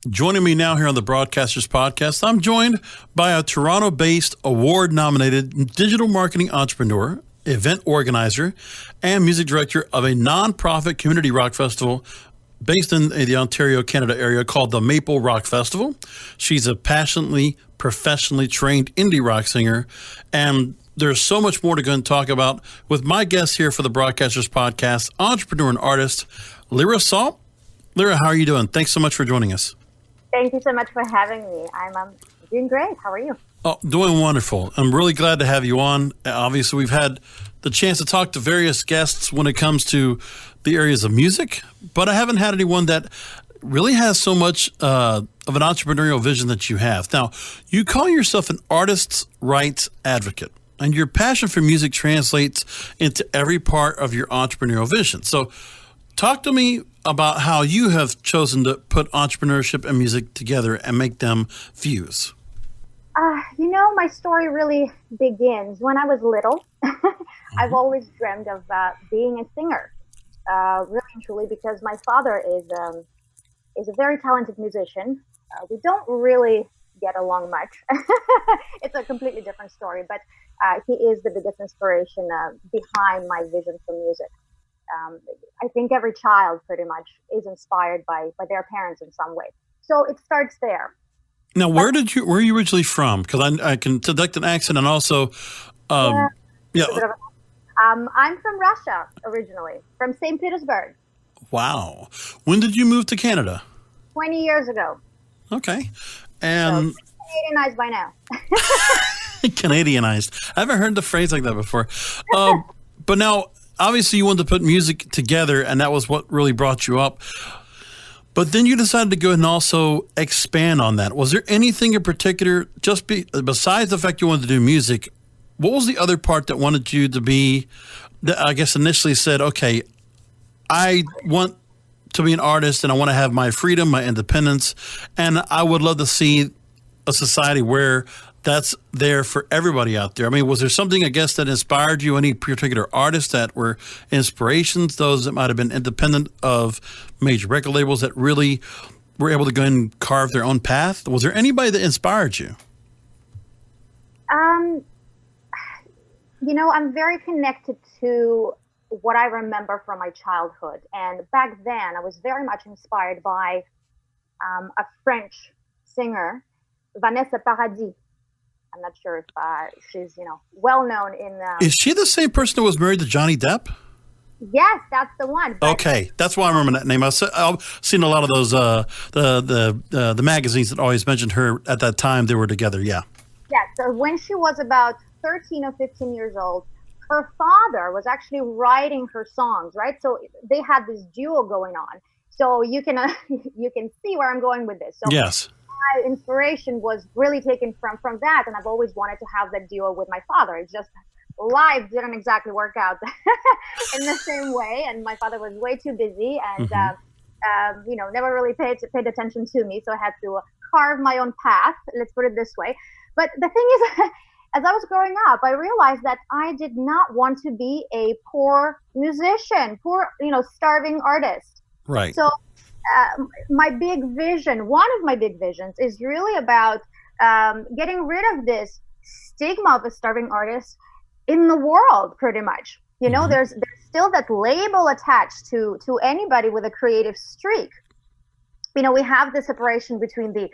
Joining me now here on the Broadcasters Podcast, I'm joined by a Toronto-based, award-nominated digital marketing entrepreneur, event organizer, and music director of a nonprofit community rock festival based in the Ontario, Canada area called the Maple Rock Festival. She's a passionately, professionally trained indie rock singer, and there's so much more to go and talk about with my guest here for the Broadcasters Podcast, entrepreneur and artist, Lera Salt. Lera, how are you doing? Thanks so much for joining us. Thank you so much for having me. I'm doing great. How are you? Oh, doing wonderful. I'm really glad to have you on. Obviously, we've had the chance to talk to various guests when it comes to the areas of music, but I haven't had anyone that really has so much of an entrepreneurial vision that you have. Now, you call yourself an artist's rights advocate, and your passion for music translates into every part of your entrepreneurial vision. So talk to me about how you have chosen to put entrepreneurship and music together and make them fuse. My story really begins when I was little. I've always dreamed of being a singer, really and truly, because my father is a very talented musician. We don't really get along much. It's a completely different story, but he is the biggest inspiration behind my vision for music. I think every child pretty much is inspired by their parents in some way. So it starts there. Now, where are you originally from? Because I can detect an accent, and also, I'm from Russia originally, from St. Petersburg. Wow. When did you move to Canada? 20 years ago. Okay. And so, Canadianized by now. Canadianized. I haven't heard the phrase like that before. But now, obviously, you wanted to put music together, and that was what really brought you up. But then you decided to go and also expand on that. Was there anything in particular, besides the fact you wanted to do music, what was the other part that wanted you to be, that I guess initially said, okay, I want to be an artist and I want to have my freedom, my independence, and I would love to see a society where that's there for everybody out there. I mean, was there something, I guess, that inspired you, any particular artists that were inspirations, those that might have been independent of major record labels that really were able to go and carve their own path? Was there anybody that inspired you? I'm very connected to what I remember from my childhood. And back then, I was very much inspired by a French singer, Vanessa Paradis. I'm not sure if she's, well known in. Is she the same person that was married to Johnny Depp? Yes, that's the one. Okay, that's why I remember that name. I've seen a lot of those the magazines that always mentioned her at that time. They were together. Yeah. Yeah. So when she was about 13 or 15 years old, her father was actually writing her songs. Right. So they had this duo going on. So you can see where I'm going with this. So yes. My inspiration was really taken from that, and I've always wanted to have that duo with my father. It's just life didn't exactly work out in the same way, and my father was way too busy and never really paid attention to me, so I had to carve my own path, let's put it this way. But the thing is, as I was growing up, I realized that I did not want to be a poor musician, starving artist. Right. So my big vision, one of my big visions, is really about getting rid of this stigma of a starving artist in the world, pretty much. There's still that label attached to anybody with a creative streak. We have the separation between the,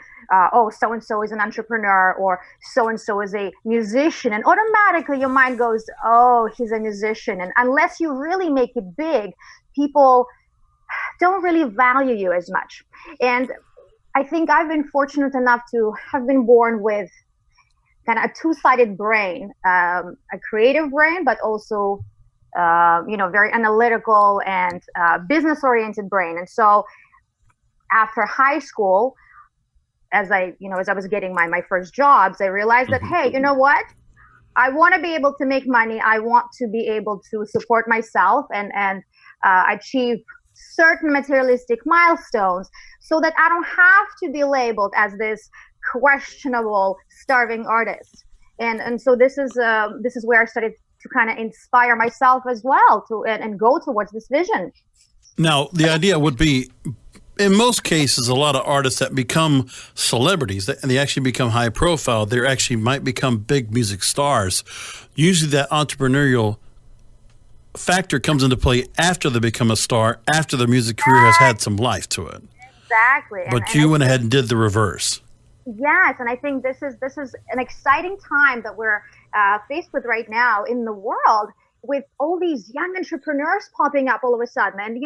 so-and-so is an entrepreneur or so-and-so is a musician. And automatically your mind goes, oh, he's a musician. And unless you really make it big, people don't really value you as much. And I think I've been fortunate enough to have been born with kind of a two-sided brain, a creative brain, but also, very analytical and business-oriented brain. And so after high school, as I was getting my first jobs, I realized that, hey, you know what? I want to be able to make money. I want to be able to support myself and achieve certain materialistic milestones so that I don't have to be labeled as this questionable starving artist. And so this is where I started to kind of inspire myself as well and go towards this vision. Now, the idea would be in most cases, a lot of artists that become celebrities, and they actually become high profile, they actually might become big music stars. Usually that entrepreneurial factor comes into play after they become a star, after their music career has had some life to it. Exactly. But you went ahead and did the reverse. Yes, and I think this is an exciting time that we're faced with right now in the world, with all these young entrepreneurs popping up all of a sudden. And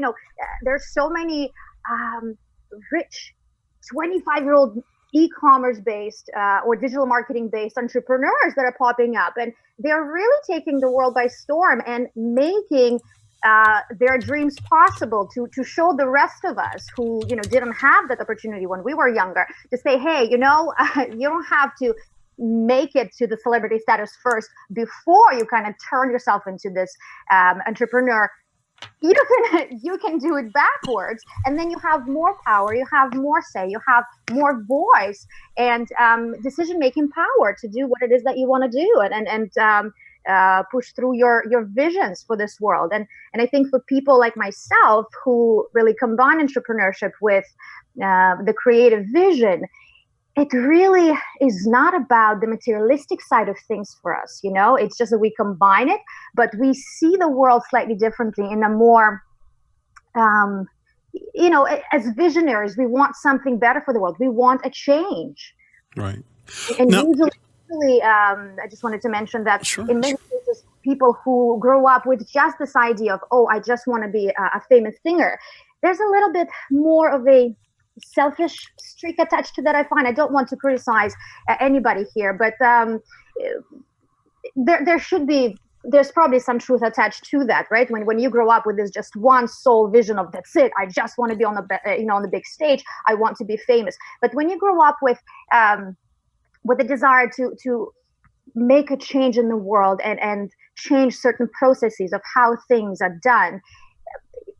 there's so many rich 25-year-old e-commerce based or digital marketing based entrepreneurs that are popping up, and they're really taking the world by storm and making their dreams possible to show the rest of us who didn't have that opportunity when we were younger, to say, hey, you don't have to make it to the celebrity status first before you kind of turn yourself into this entrepreneur. You can do it backwards, and then you have more power, you have more say, you have more voice and decision-making power to do what it is that you want to do, and push through your visions for this world. And I think for people like myself who really combine entrepreneurship with the creative vision, it really is not about the materialistic side of things for us. It's just that we combine it, but we see the world slightly differently in a more, as visionaries, we want something better for the world. We want a change. Right. And usually, I just wanted to mention that Sure. in many cases, people who grow up with just this idea of, oh, I just want to be a famous singer, there's a little bit more of a selfish streak attached to that, I find. I don't want to criticize anybody here, but there's probably some truth attached to that, right? When you grow up with this just one sole vision of, that's it, I just want to be on the big stage, I want to be famous. But when you grow up with a desire to make a change in the world and change certain processes of how things are done,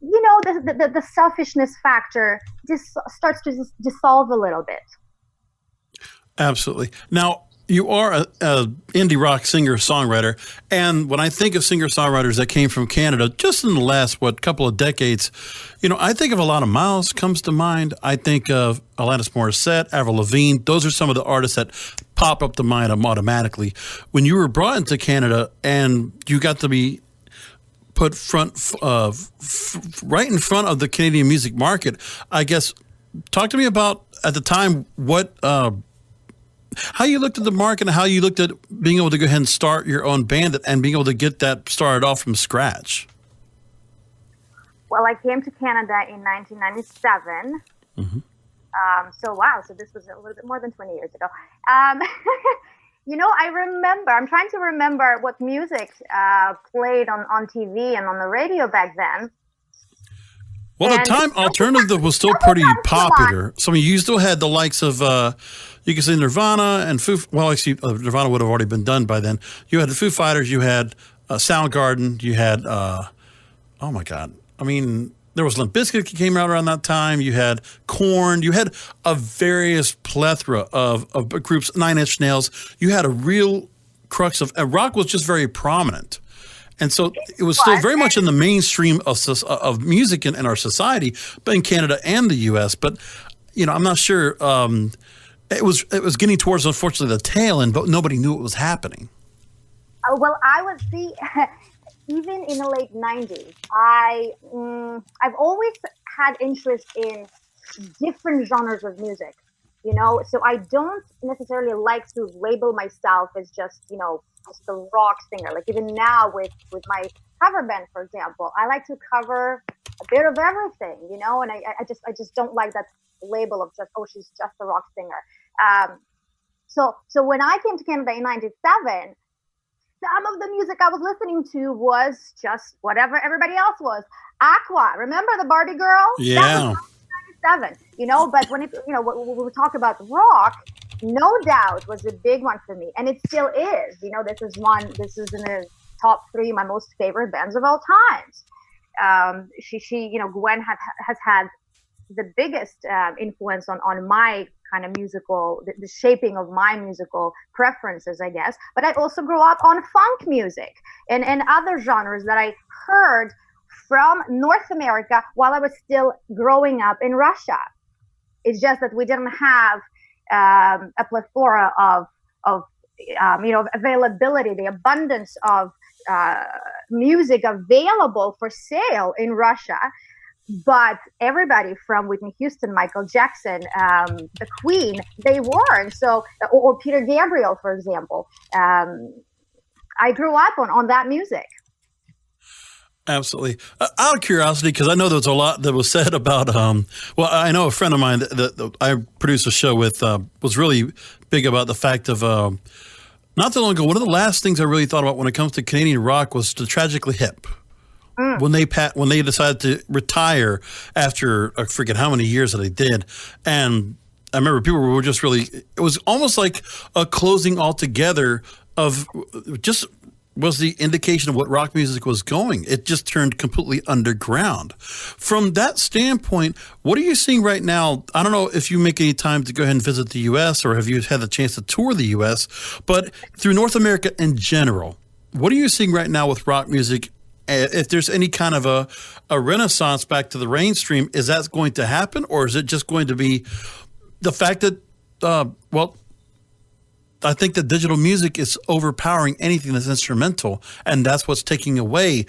the selfishness factor just starts to dissolve a little bit. Absolutely. Now, you are a indie rock singer-songwriter, and when I think of singer-songwriters that came from Canada, just in the last, couple of decades, I think of a lot of Miles comes to mind. I think of Alanis Morissette, Avril Lavigne. Those are some of the artists that pop up to mind automatically. When you were brought into Canada and you got to be put right in front of the Canadian music market, I guess, talk to me about, at the time, how you looked at the market and how you looked at being able to go ahead and start your own band and being able to get that started off from scratch. Well, I came to Canada in 1997. Mm-hmm. So this was a little bit more than 20 years ago. I'm trying to remember what music played on TV and on the radio back then. Well, at the time, alternative was still pretty popular. So you still had the likes of, you could say Nirvana and Nirvana would have already been done by then. You had the Foo Fighters, you had Soundgarden, you had, oh my God. I mean, there was Limp Bizkit that came out around that time. You had Korn. You had a various plethora of groups, Nine Inch Nails. You had a real crux of rock was just very prominent. And so it was still very much in the mainstream of music in our society, but in Canada and the U.S. But, I'm not sure. It was getting towards, unfortunately, the tail end, but nobody knew it was happening. Oh, well, I was even in the late 90s, I've always had interest in different genres of music, so I don't necessarily like to label myself as just a rock singer. Like even now with my cover band, for example, I like to cover a bit of everything, and I just don't like that label of just, oh, she's just a rock singer. So when I came to Canada in 97, some of the music I was listening to was just whatever everybody else was. Aqua, remember the Barbie girl? Yeah. That was 97, but when when we talk about rock, No Doubt was a big one for me, and it still is. This is in the top 3 of my most favorite bands of all times. Gwen has had the biggest influence on my kind of musical, the shaping of my musical preferences, I guess. But I also grew up on funk music and other genres that I heard from North America while I was still growing up in Russia. It's just that we didn't have a plethora of availability, the abundance of music available for sale in Russia. But everybody from Whitney Houston, Michael Jackson, the Queen, they were. And so, or Peter Gabriel, for example. I grew up on that music. Absolutely. Out of curiosity, because I know there was a lot that was said about, well, I know a friend of mine that I produced a show with was really big about the fact of, not too long ago, one of the last things I really thought about when it comes to Canadian rock was the Tragically Hip. When they decided to retire after I forget how many years that they did, and I remember people were just really, it was almost like a closing altogether of just was the indication of what rock music was going. It just turned completely underground. From that standpoint, what are you seeing right now? I don't know if you make any time to go ahead and visit the U.S. or have you had the chance to tour the U.S., but through North America in general, what are you seeing right now with rock music? If there's any kind of a renaissance back to the mainstream, is that going to happen? Or is it just going to be the fact that, I think that digital music is overpowering anything that's instrumental, and that's what's taking away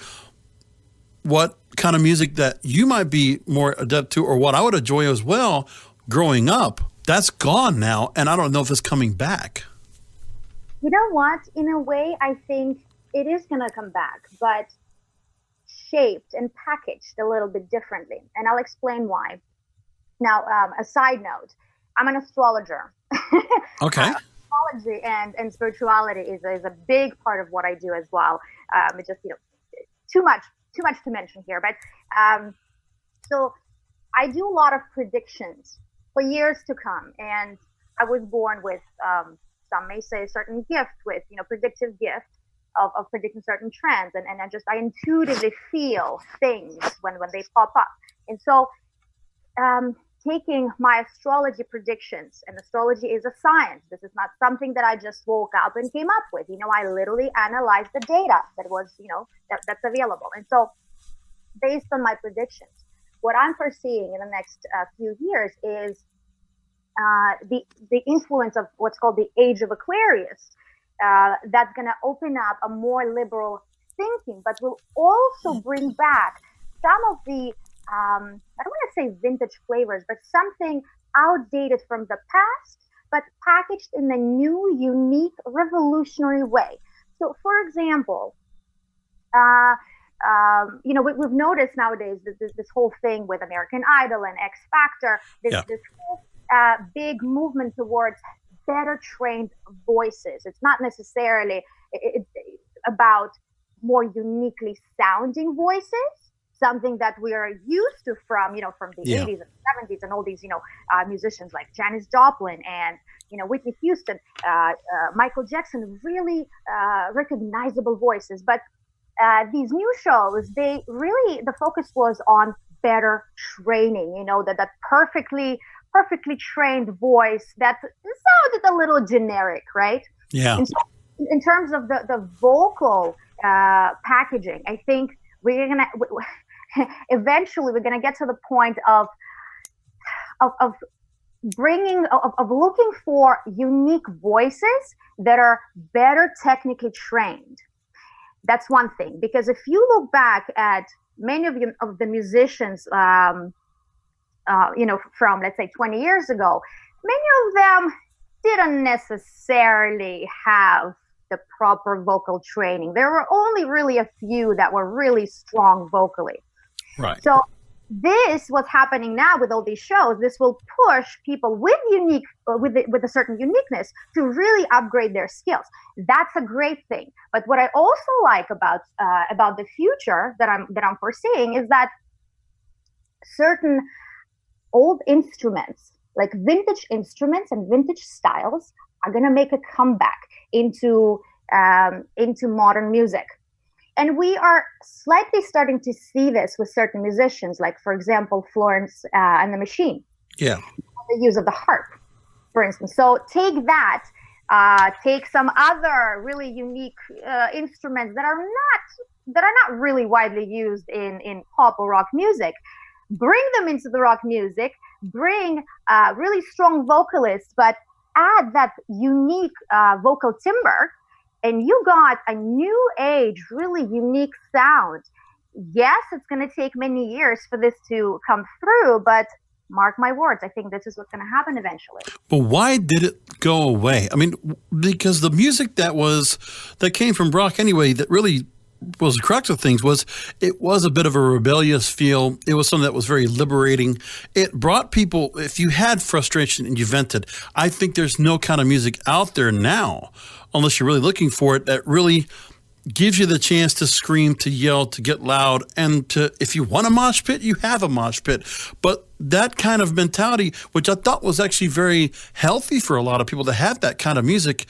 what kind of music that you might be more adept to, or what I would enjoy as well growing up. That's gone now, and I don't know if it's coming back. You know what? In a way, I think it is going to come back, but shaped and packaged a little bit differently, and I'll explain why. Now, a side note, I'm an astrologer. Okay. Astrology and spirituality is a big part of what I do as well. It's just, too much to mention here, but so I do a lot of predictions for years to come, and I was born with some may say a certain gift with predictive gift of predicting certain trends, and I intuitively feel things when they pop up, and so taking my astrology predictions, and astrology is a science. This is not something that I just woke up and came up with. I literally analyzed the data that was, that's available. And so based on my predictions, what I'm foreseeing in the next few years is the influence of what's called the age of Aquarius. That's going to open up a more liberal thinking, but will also bring back some of the I don't want to say vintage flavors, but something outdated from the past, but packaged in a new, unique, revolutionary way. So, for example, we've noticed nowadays this whole thing with American Idol and X Factor, this whole big movement towards better trained voices. It's not necessarily about more uniquely sounding voices, something that we are used to from the 80s and 70s, and all these, musicians like Janis Joplin and, Whitney Houston, Michael Jackson, really recognizable voices. But these new shows, the focus was on better training, that perfectly trained voice that sounded a little generic, right? Yeah. And so in terms of the vocal packaging, I think eventually we're gonna get to the point of looking for unique voices that are better technically trained. That's one thing, because if you look back at many of the musicians, from let's say 20 years ago, many of them didn't necessarily have the proper vocal training. There were only really a few that were really strong vocally. Right. So what's happening now with all these shows, this will push people with a certain uniqueness to really upgrade their skills. That's a great thing. But what I also like about the future that I'm foreseeing is that certain old instruments, like vintage instruments and vintage styles, are going to make a comeback into modern music. And we are slightly starting to see this with certain musicians, like, for example, Florence and the Machine. Yeah. The use of the harp, for instance. So take that, take some other really unique instruments that are not that are not really widely used in pop or rock music. Bring them into the rock music, bring really strong vocalists, but add that unique vocal timbre, and you got a new age, really unique sound. Yes, it's going to take many years for this to come through, but mark my words, I think this is what's going to happen eventually. But why did it go away? I mean, because the music that came from rock anyway, that really was the crux of things, was it was a bit of a rebellious feel. It was something that was very liberating. It brought people, if you had frustration and you vented, I think there's no kind of music out there now, unless you're really looking for it, that really gives you the chance to scream, to yell, to get loud, and to, if you want a mosh pit, you have a mosh pit. But that kind of mentality, which I thought was actually very healthy for a lot of people to have that kind of music,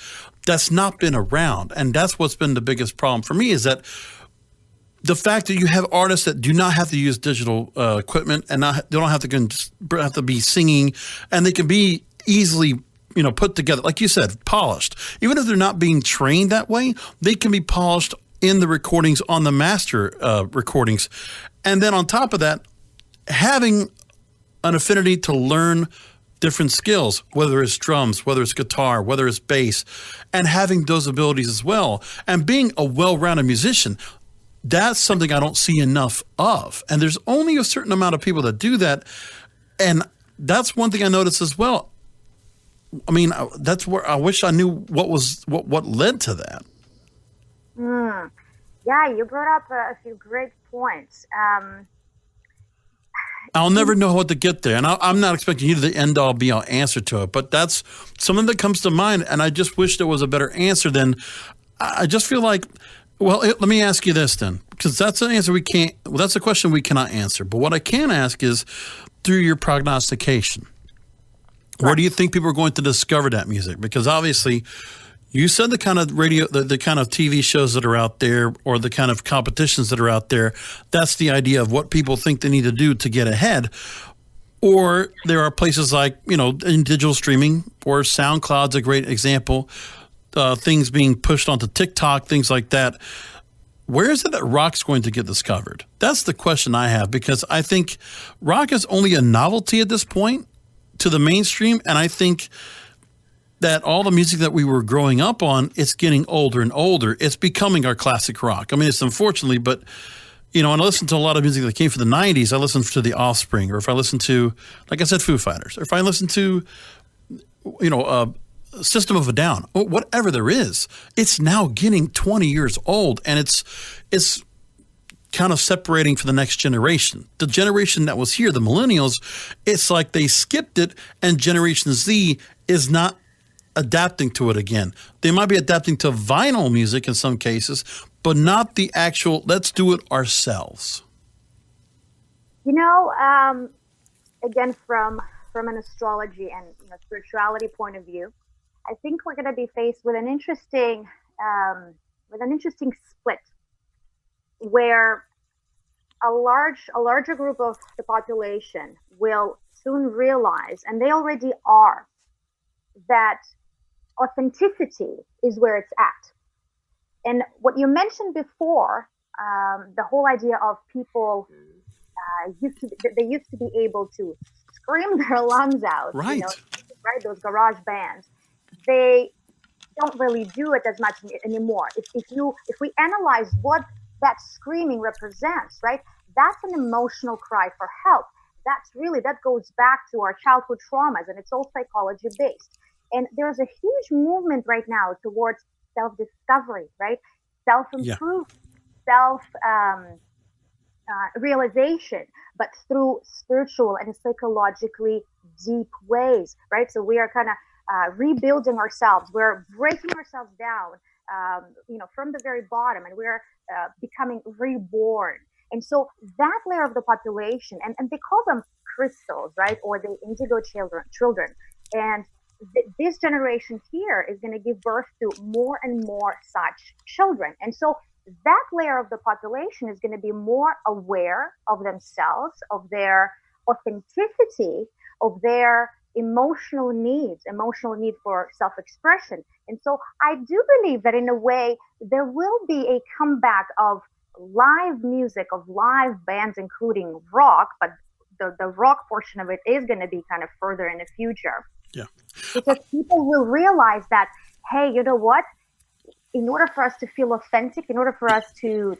that's not been around. And that's what's been the biggest problem for me, is that the fact that you have artists that do not have to use digital equipment, and they don't have to be singing, and they can be easily put together, like you said, polished. Even if they're not being trained that way, they can be polished in the recordings, on the master recordings. And then on top of that, having an affinity to learn different skills, whether it's drums, whether it's guitar, whether it's bass, and having those abilities as well, and being a well-rounded musician, that's something I don't see enough of. And there's only a certain amount of people that do that. And that's one thing I noticed as well. I mean, that's where I wish I knew what led to that. Yeah, you brought up a few great points. I'll never know what to get there, and I'm not expecting you to the end-all, be-all answer to it, but that's something that comes to mind, and I just wish there was a better answer than, I just feel like, well, let me ask you this then, because that's an answer that's a question we cannot answer, but what I can ask is, through your prognostication, where do you think people are going to discover that music? Because obviously, you said the kind of radio, the kind of TV shows that are out there, or the kind of competitions that are out there, that's the idea of what people think they need to do to get ahead. Or there are places like, in digital streaming, or SoundCloud's a great example, things being pushed onto TikTok, things like that. Where is it that rock's going to get discovered? That's the question I have, because I think rock is only a novelty at this point to the mainstream, and I think that all the music that we were growing up on, it's getting older and older. It's becoming our classic rock. I mean, it's unfortunately, but, and I listen to a lot of music that came from the 90s. I listen to The Offspring, or if I listen to, like I said, Foo Fighters, or if I listen to, System of a Down, or whatever there is, it's now getting 20 years old, and it's kind of separating for the next generation. The generation that was here, the millennials, it's like they skipped it, and Generation Z is not adapting to it again. They might be adapting to vinyl music in some cases, but not the actual, let's do it ourselves. Again, from an astrology and spirituality point of view, I think we're going to be faced with an interesting split, where a larger group of the population will soon realize, and they already are, that authenticity is where it's at. And what you mentioned before, the whole idea of people used to be able to scream their lungs out, right? Right, those garage bands, they don't really do it as much anymore. If we analyze what that screaming represents, right, that's an emotional cry for help. That goes back to our childhood traumas, and it's all psychology based. And there's a huge movement right now towards self-discovery, right? Self-improvement, self-realization, but through spiritual and psychologically deep ways, right? So we are kind of rebuilding ourselves. We're breaking ourselves down, from the very bottom, and we're becoming reborn. And so that layer of the population, and they call them crystals, right? Or the indigo children. And this generation here is going to give birth to more and more such children. And so that layer of the population is going to be more aware of themselves, of their authenticity, of their emotional need for self-expression. And so I do believe that in a way there will be a comeback of live music of live bands, including rock, but the rock portion of it is going to be kind of further in the future. Yeah. Because people will realize that, hey, you know what? In order for us to feel authentic, in order for us to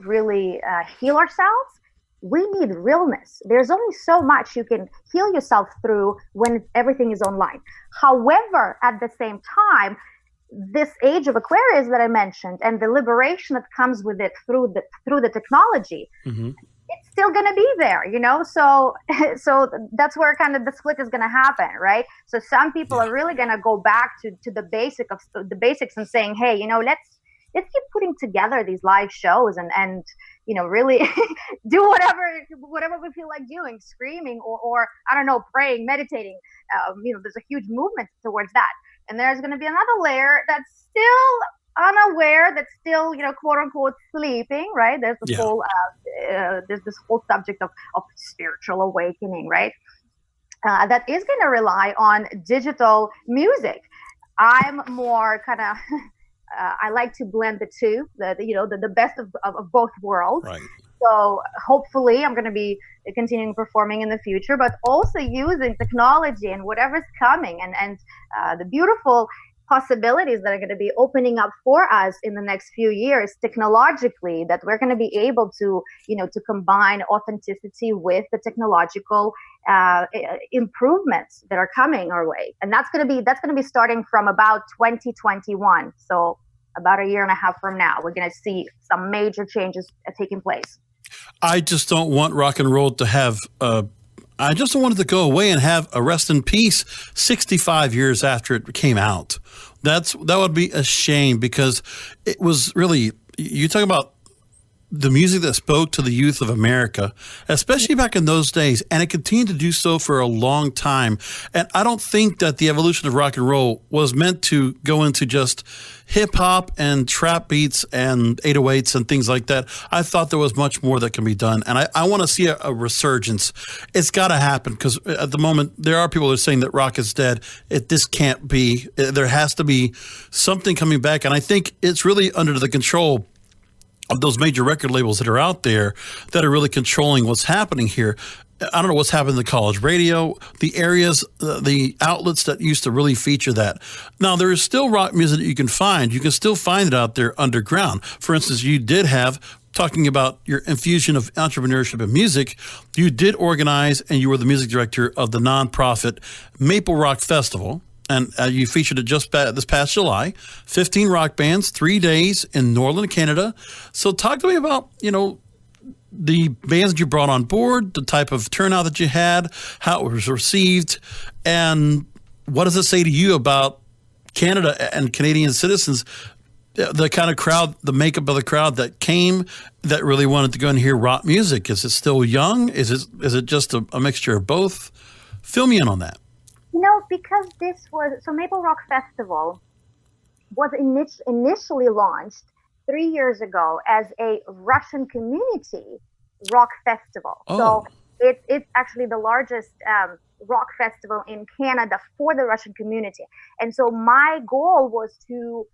really heal ourselves, we need realness. There's only so much you can heal yourself through when everything is online. However, at the same time, this age of Aquarius that I mentioned and the liberation that comes with it through the technology, it's still going to be there, so that's where kind of the split is going to happen, right? So some people are really going to go back to the basics and saying, hey, let's keep putting together these live shows and really do whatever we feel like doing, screaming or I don't know, praying, meditating. There's a huge movement towards that. And there's going to be another layer that's still unaware, that's still, quote unquote, sleeping, right? There's this whole subject of spiritual awakening, right? That is going to rely on digital music. I'm more kind of, I like to blend the two, the best of both worlds. Right. So hopefully I'm going to be continuing performing in the future, but also using technology and whatever's coming and the beautiful possibilities that are going to be opening up for us in the next few years technologically, that we're going to be able to, to combine authenticity with the technological improvements that are coming our way. And that's going to be starting from about 2021. So about a year and a half from now, we're going to see some major changes taking place. I just don't want rock and roll to have I just don't want it to go away and have a rest in peace 65 years after it came out. That would be a shame, because it was really, you talk about the music that spoke to the youth of America, especially back in those days, and it continued to do so for a long time. And I don't think that the evolution of rock and roll was meant to go into just hip hop and trap beats and 808s and things like that. I thought there was much more that can be done. And I want to see a resurgence. It's got to happen, because at the moment, there are people that are saying that rock is dead. This can't be. There has to be something coming back. And I think it's really under the control of those major record labels that are out there that are really controlling what's happening here. I don't know what's happening to college radio, the areas, the outlets that used to really feature that. Now, there is still rock music that you can find. You can still find it out there underground. For instance, you did have, talking about your infusion of entrepreneurship in music, you did organize and you were the music director of the nonprofit Maple Rock Festival. And you featured it just this past July, 15 rock bands, 3 days in Northern Canada. So talk to me about, the bands that you brought on board, the type of turnout that you had, how it was received, and what does it say to you about Canada and Canadian citizens, the kind of crowd, the makeup of the crowd that came that really wanted to go and hear rock music? Is it still young? Is it just a mixture of both? Fill me in on that. Because Maple Rock Festival was initially launched 3 years ago as a Russian community rock festival. Oh. So it's actually the largest rock festival in Canada for the Russian community. And so my goal was to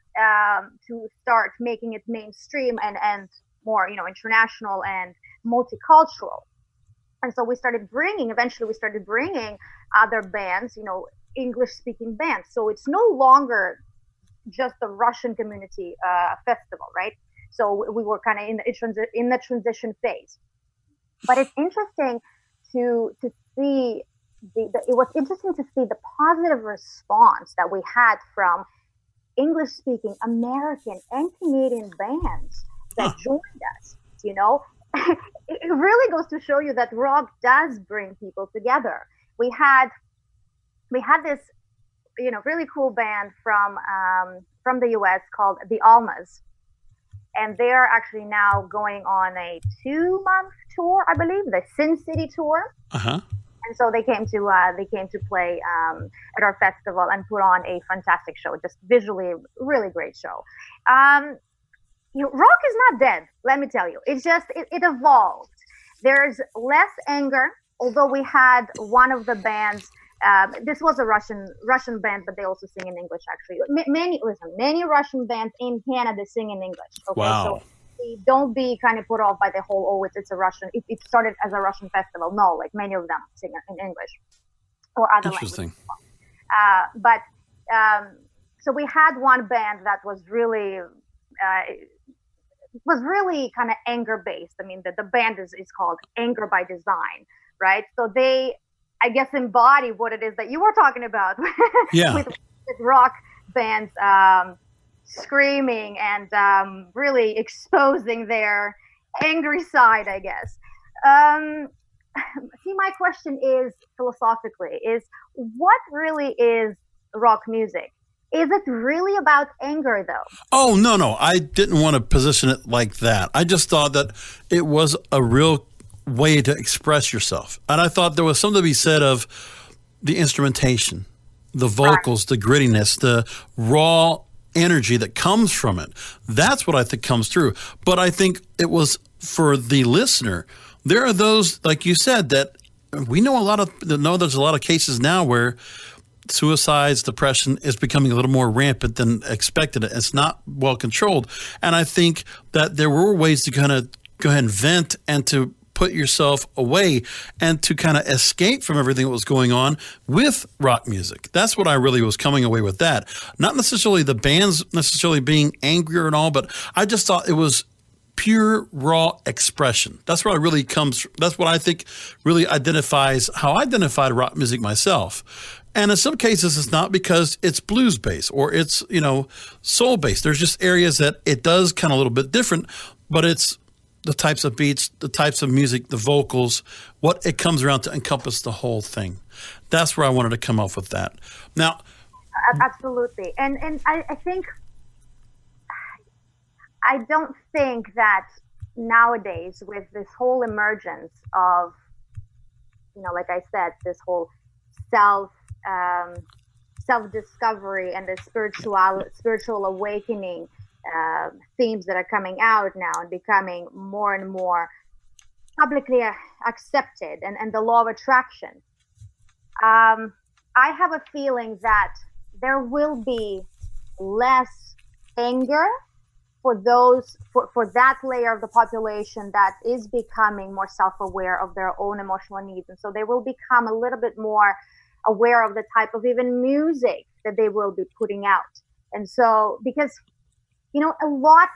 start making it mainstream and more, international and multicultural. And so eventually we started bringing other bands, English-speaking bands. So it's no longer just the Russian community festival, right? So we were kind of in the transition phase. But it's interesting to see it was interesting to see the positive response that we had from English-speaking American and Canadian bands that joined us. It really goes to show you that rock does bring people together. We had this, really cool band from the US called the Almas, and they are actually now going on a 2-month tour, I believe, the Sin City tour. Uh-huh. And so they came to play at our festival and put on a fantastic show, just visually really great show. Rock is not dead, let me tell you. It's just it evolved. There's less anger, although we had one of the bands. This was a Russian band, but they also sing in English. Actually, many Russian bands in Canada sing in English. Okay? Wow. don't be kind of put off by the whole, oh, it's a Russian, it started as a Russian festival. No, like many of them sing in English or other languages. Interesting. But so we had one band that was really kind of anger based. I mean, the band is called Anger by Design, right? So they, I guess, embody what it is that you were talking about Yeah. with rock bands screaming and really exposing their angry side, I guess. See, my question is philosophically, is what really is rock music? Is it really about anger, though? Oh, no. I didn't want to position it like that. I just thought that it was a real way to express yourself. And I thought there was something to be said of the instrumentation, the vocals, the grittiness, the raw energy that comes from it. That's what I think comes through. But I think it was for the listener. There are those, like you said, that we know there's a lot of cases now where suicides, depression is becoming a little more rampant than expected. It's not well controlled. And I think that there were ways to kind of go ahead and vent and to put yourself away and to kind of escape from everything that was going on with rock music. That's what I really was coming away with that. Not necessarily the bands necessarily being angry and all, but I just thought it was pure raw expression. That's what that's what I think really identifies how I identified rock music myself. And in some cases, it's not because it's blues based or it's, soul based. There's just areas that it does kind of a little bit different, but it's the types of beats, the types of music, the vocals, what it comes around to encompass the whole thing. That's where I wanted to come up with that. Now, absolutely. And I think, I don't think that nowadays with this whole emergence of, like I said, this whole self-discovery and the spiritual awakening themes that are coming out now and becoming more and more publicly accepted, and the law of attraction. I have a feeling that there will be less anger for that layer of the population that is becoming more self-aware of their own emotional needs. And so they will become a little bit more aware of the type of even music that they will be putting out. And so, because, a lot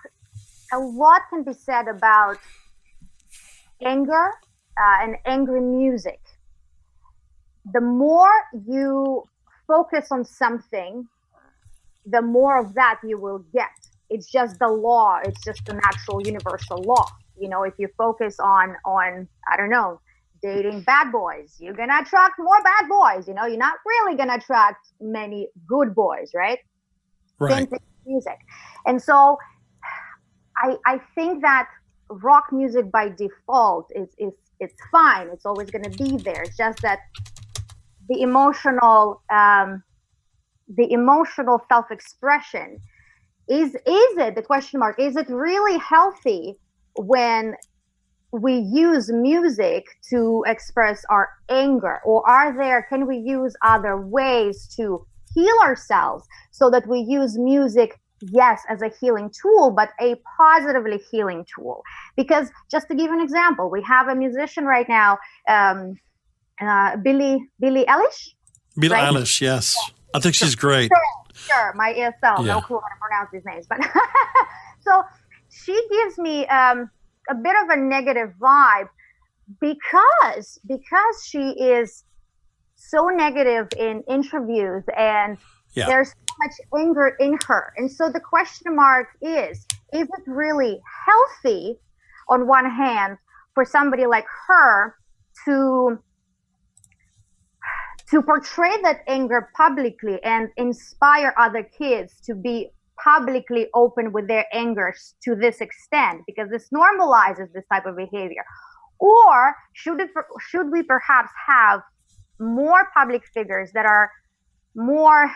can be said about anger and angry music. The more you focus on something, the more of that you will get. It's just the law. It's just the natural universal law. If you focus on, I don't know, dating bad boys, you're going to attract more bad boys. You're not really going to attract many good boys, right? Right. Same thing with music. And so I think that rock music by default it's fine. It's always going to be there. It's just that the emotional self-expression, is it, the question mark, is it really healthy when we use music to express our anger? Or can we use other ways to heal ourselves so that we use music, yes, as a healing tool, but a positively healing tool? Because just to give you an example, we have a musician right now, Billie Eilish. Billie Eilish, yes. I think she's great. Sure, my ESL, no clue how to pronounce these names, but so she gives me a bit of a negative vibe because she is so negative in interviews and there's so much anger in her. And so the question mark is it really healthy on one hand for somebody like her to portray that anger publicly and inspire other kids to be publicly open with their anger to this extent, because this normalizes this type of behavior? Or should we perhaps have more public figures that are more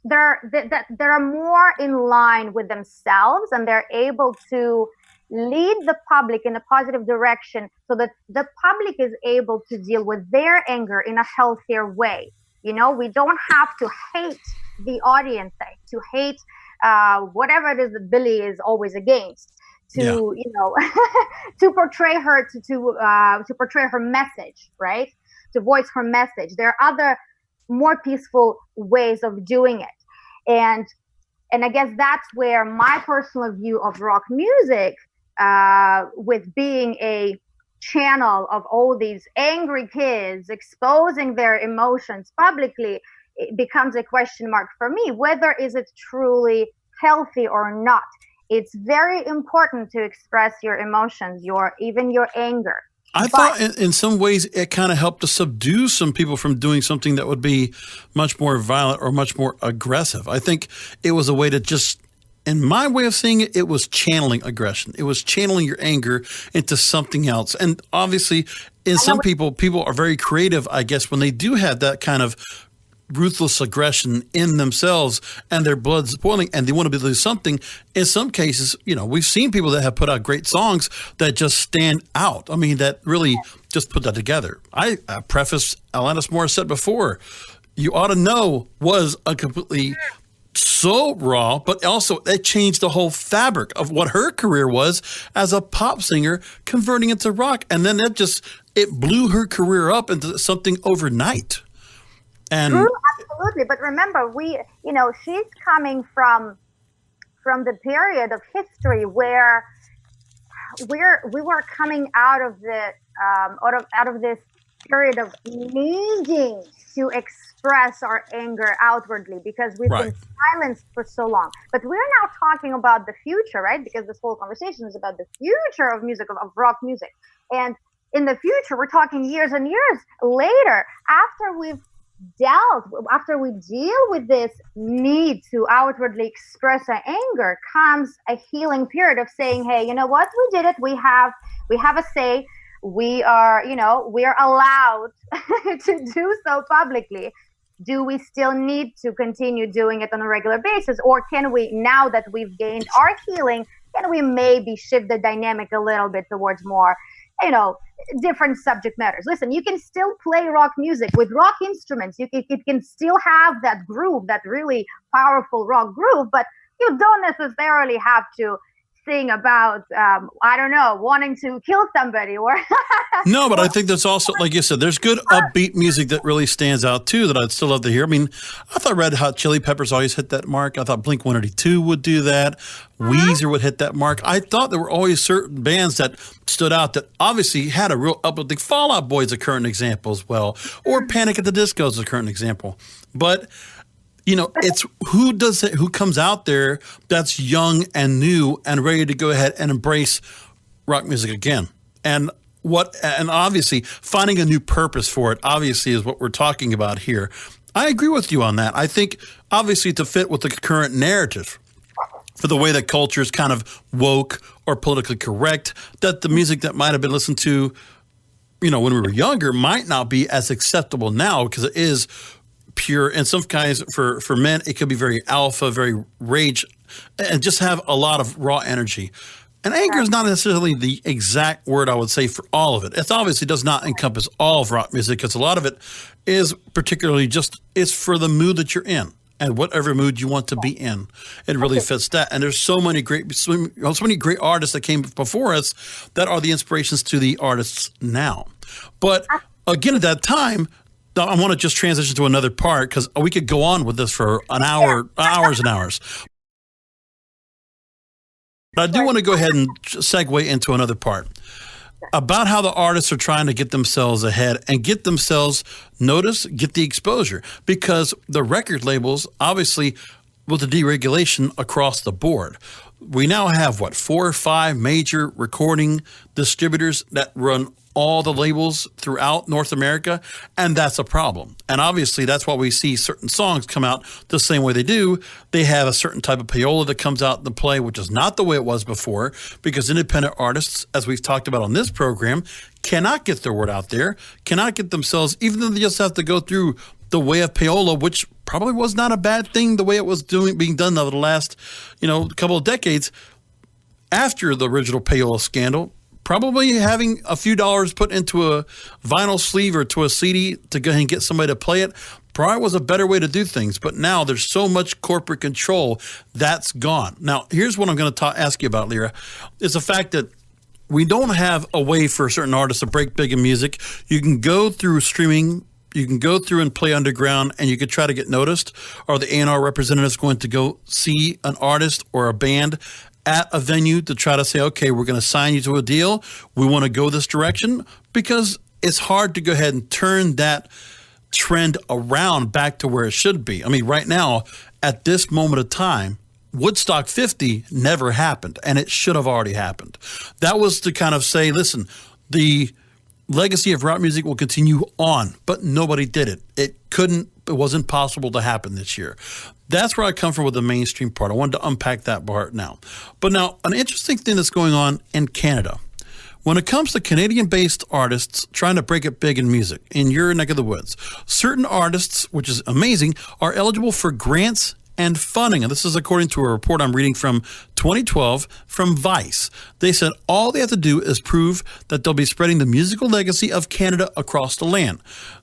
that are more in line with themselves, and they're able to lead the public in a positive direction so that the public is able to deal with their anger in a healthier way? We don't have to hate the audience, to hate whatever it is that Billy is always against. to Yeah. to portray her to portray her message, right? To voice her message. There are other more peaceful ways of doing it, and I guess that's where my personal view of rock music, with being a channel of all these angry kids exposing their emotions publicly, it becomes a question mark for me. Whether is it truly healthy or not? It's very important to express your emotions, even your anger. I But thought in some ways it kind of helped to subdue some people from doing something that would be much more violent or much more aggressive. I think it was a way to just, in my way of seeing it, it was channeling aggression. It was channeling your anger into something else. And obviously, in some people are very creative, I guess, when they do have that kind of ruthless aggression in themselves and their blood's boiling and they want to do something. In some cases, we've seen people that have put out great songs that just stand out. I mean, that really just put that together. I prefaced Alanis Morissette before. You Ought to Know was a completely so raw, but also it changed the whole fabric of what her career was as a pop singer, converting into rock. And then it blew her career up into something overnight. And true, absolutely. But remember, she's coming from the period of history where we were coming out of this period of needing to express our anger outwardly because we've been silenced for so long. But we're now talking about the future, right? Because this whole conversation is about the future of music, of rock music. And in the future, we're talking years and years later, after we deal with this need to outwardly express our anger, comes a healing period of saying, hey, you know what, we did it, we have a say, we are allowed to do so publicly. Do we still need to continue doing it on a regular basis, or can we, now that we've gained our healing, can we maybe shift the dynamic a little bit towards more different subject matters? Listen, you can still play rock music with rock instruments. It can still have that groove, that really powerful rock groove, but you don't necessarily have to sing about, wanting to kill somebody or. No, but I think there's also, like you said, there's good upbeat music that really stands out too that I'd still love to hear. I mean, I thought Red Hot Chili Peppers always hit that mark. I thought Blink-182 would do that. Weezer would hit that mark. I thought there were always certain bands that stood out that obviously had a real uplifting. Fall Out Boy is a current example as well, or Panic at the Disco is a current example. But it's who comes out there that's young and new and ready to go ahead and embrace rock music again. And obviously finding a new purpose for it obviously is what we're talking about here. I agree with you on that. I think obviously to fit with the current narrative for the way that culture is kind of woke or politically correct, that the music that might have been listened to, when we were younger might not be as acceptable now because it is pure. And some guys, for men, it could be very alpha, very rage, and just have a lot of raw energy. And anger is not necessarily the exact word I would say for all of it. It obviously does not encompass all of rock music because a lot of it is particularly it's for the mood that you're in and whatever mood you want to be in. It really fits that. And there's so many great artists that came before us that are the inspirations to the artists now. But again, at that time, I want to just transition to another part because we could go on with this for an hour, hours and hours. But I do want to go ahead and segue into another part about how the artists are trying to get themselves ahead and get themselves noticed, get the exposure. Because the record labels, obviously, with the deregulation across the board, we now have, 4 or 5 major recording distributors that run all the labels throughout North America, and that's a problem. And obviously, that's why we see certain songs come out the same way they do. They have a certain type of payola that comes out in the play, which is not the way it was before, because independent artists, as we've talked about on this program, cannot get their word out there, cannot get themselves, even though they just have to go through the way of payola, which probably was not a bad thing, the way it was being done over the last, couple of decades after the original payola scandal. Probably having a few dollars put into a vinyl sleeve or to a CD to go ahead and get somebody to play it, Pride was a better way to do things, but now there's so much corporate control that's gone. Now, here's what I'm going to ask you about, Lera. It's the fact that we don't have a way for certain artists to break big in music. You can go through streaming, you can go through and play underground, and you could try to get noticed. Are the A&R representatives going to go see an artist or a band at a venue to try to say, okay, we're going to sign you to a deal. We want to go this direction? Because it's hard to go ahead and turn that trend around back to where it should be. I mean, right now, at this moment of time, Woodstock 50 never happened, and it should have already happened. That was to kind of say, listen, the legacy of rock music will continue on, but nobody did it. It wasn't possible to happen this year. That's where I come from with the mainstream part. I wanted to unpack that part now. But now, an interesting thing that's going on in Canada. When it comes to Canadian-based artists trying to break it big in music, in your neck of the woods, certain artists, which is amazing, are eligible for grants and funding. And this is according to a report I'm reading from 2012 from Vice. They said all they have to do is prove that they'll be spreading the musical legacy of Canada across the land.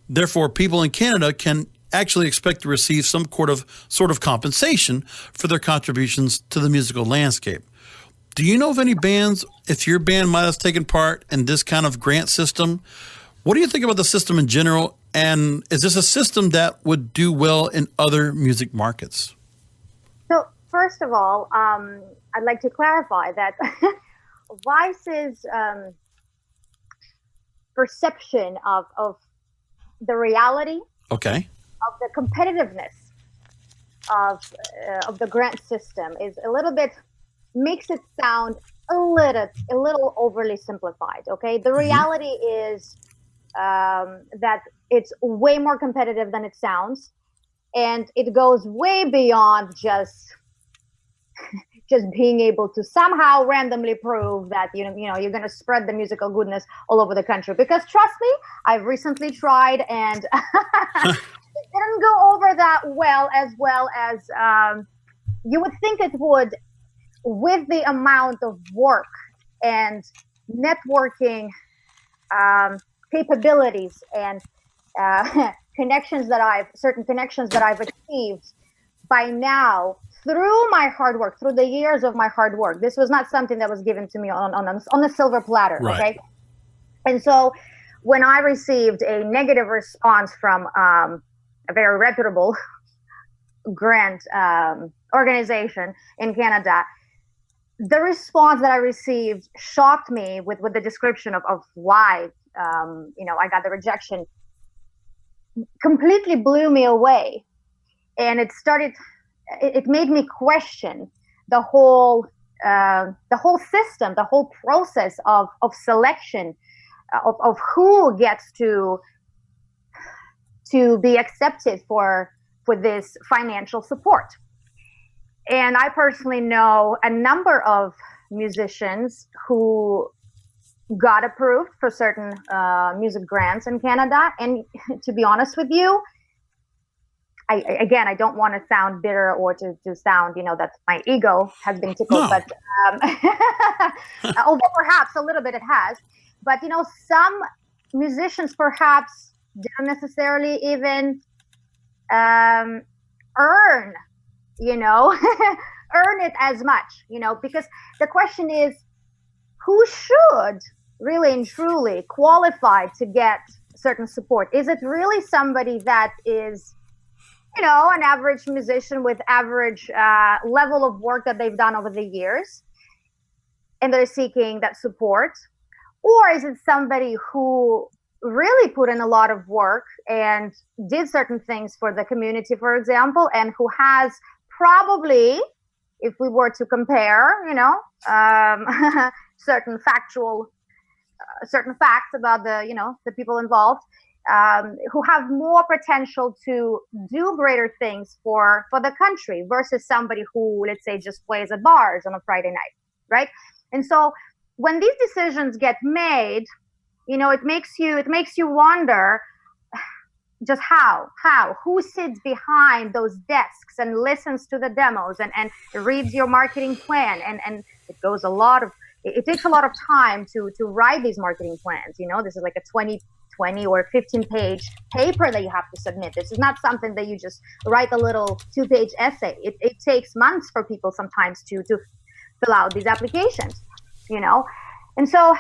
Therefore, people in Canada can actually expect to receive some sort of compensation for their contributions to the musical landscape. Do you know of any bands, if your band might have taken part in this kind of grant system? What do you think about the system in general? And is this a system that would do well in other music markets? So, first of all, I'd like to clarify that Vice's perception of the reality, okay, of the competitiveness of the grant system is a little bit, makes it sound a little overly simplified. Okay, the reality is that it's way more competitive than it sounds, and it goes way beyond just being able to somehow randomly prove that you know you're going to spread the musical goodness all over the country. Because trust me, I've recently tried, and it didn't go over that well as you would think it would, with the amount of work and networking capabilities and certain connections that I've achieved by now through my hard work, through the years of my hard work. This was not something that was given to me on a silver platter, right. Okay? And so when I received a negative response from a very reputable grant organization in Canada, the response that I received shocked me with the description of why I got the rejection. Completely blew me away, and it made me question the whole system, the whole process of selection of who gets to be accepted for this financial support. And I personally know a number of musicians who got approved for certain music grants in Canada. And to be honest with you, I don't want to sound bitter or to sound, that my ego has been tickled, No. but although perhaps a little bit it has, but some musicians perhaps didn't necessarily even earn earn it as much, because the question is, who should really and truly qualify to get certain support? Is it really somebody that is, an average musician with average level of work that they've done over the years, and they're seeking that support? Or is it somebody who really put in a lot of work and did certain things for the community, for example, and who has probably, if we were to compare, certain facts about the people involved, who have more potential to do greater things for the country versus somebody who, let's say, just plays at bars on a Friday night, right? And so when these decisions get made, it makes you wonder just who sits behind those desks and listens to the demos and reads your marketing plan, and it takes a lot of time to write these marketing plans. This is like a 20 or 15-page paper that you have to submit. This is not something that you just write a little 2-page essay. It takes months for people sometimes to fill out these applications, you know. And so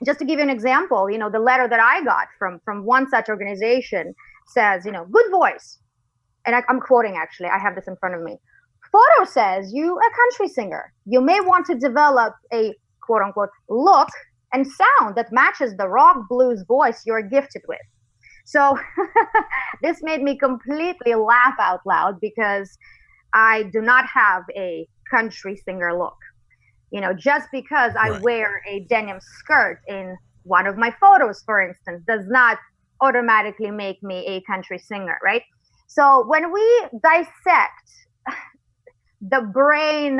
just to give you an example, you know, the letter that I got from one such organization says, you know, good voice. And I'm quoting, actually, I have this in front of me. Photo says you a country singer. You may want to develop a quote unquote look and sound that matches the rock blues voice you're gifted with. So this made me completely laugh out loud because I do not have a country singer look. You know, just because I wear a denim skirt in one of my photos, for instance, does not automatically make me a country singer, right? So when we dissect the brain